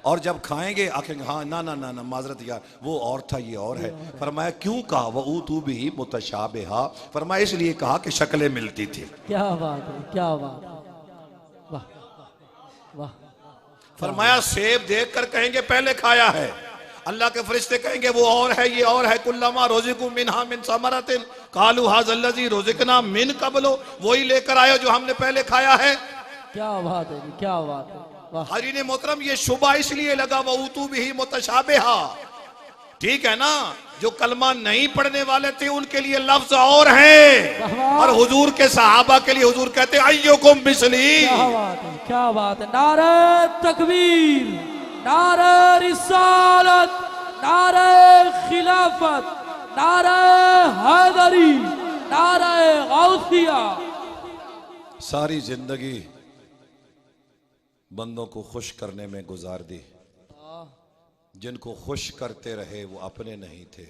और जब खाएंगे आखेंगे हाँ ना ना ना ना माजरत यार वो और था ये और है। फरमाया क्यों कहा, वह ऊतू भी मुतशाबिहा, फरमाया इसलिए कहा कि शक्लें मिलती थी। क्या बात है, क्या बात है, वाह वाह। फरमाया सेब देख कर कहेंगे पहले खाया है, अल्लाह के फरिश्ते कहेंगे वो और है ये और है। कुल्लमा रोज़िकु मिनहा मिन समरतिन कालू हाज़ल्लज़ी रोज़िकना मिन क़ब्ल, वही लेकर आयो जो हमने पहले खाया है। क्या बात है जी, क्या बात है, वाह। हरीने मोहतरम ये शुबा इसलिए लगा वो ऊतू भी मुतशाबिहा, ठीक है ना, जो कलमा नहीं पढ़ने वाले थे उनके लिए लफ्ज और है, और हुजूर के सहाबा के लिए हुजूर कहते अय्युकुम मिसली। क्या बात है, क्या बात है, नारे तकबीर, नारे रिसालत, नारे खिलाफत, नारे हैदरी, नारे गौसिया। सारी जिंदगी बंदों को खुश करने में गुजार दी, जिनको खुश करते रहे वो अपने नहीं थे,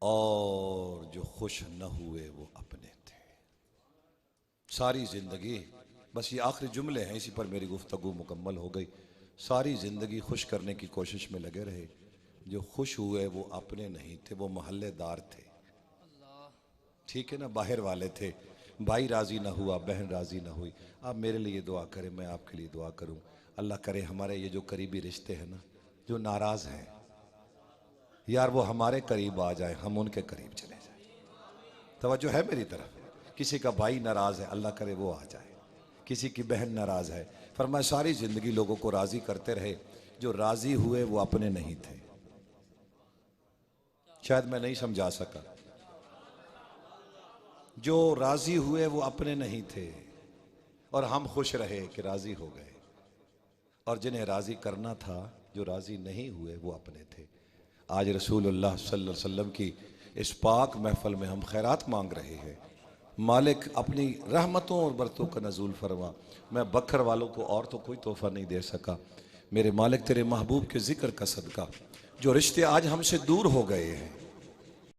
और जो खुश न हुए वो अपने थे। सारी जिंदगी, बस ये आखिरी जुमले हैं, इसी पर मेरी गुफ्तगू मुकम्मल हो गई। सारी जिंदगी खुश करने की कोशिश में लगे रहे, जो खुश हुए वो अपने नहीं थे, वो मोहल्लेदार थे, ठीक है ना, बाहर वाले थे। भाई राजी ना हुआ, बहन राजी ना हुई, आप मेरे लिए दुआ करें, मैं आपके लिए दुआ करूं, अल्लाह करे हमारे ये जो करीबी रिश्ते हैं ना, जो नाराज हैं यार, वो हमारे करीब आ जाए, हम उनके करीब चले जाए। तवज्जो है मेरी तरफ? किसी का भाई नाराज है, अल्लाह करे वो आ जाए, किसी की बहन नाराज है, फरमाया सारी जिंदगी लोगों को राजी करते रहे, जो राजी हुए वो अपने नहीं थे। शायद मैं नहीं समझा सका, जो राजी हुए वो अपने नहीं थे, और हम खुश रहे कि राजी हो गए, और जिन्हें राजी करना था, जो राजी नहीं हुए वो अपने थे। आज रसूलुल्लाह सल्लल्लाहु अलैहि वसल्लम की इस पाक महफल में हम खैरात मांग रहे हैं। मालिक अपनी रहमतों और बरतों का नज़ूल फरमा। मैं बखर वालों को और तो कोई तोहफा नहीं दे सका, मेरे मालिक तेरे महबूब के जिक्र का सदका, जो रिश्ते आज हमसे दूर हो गए हैं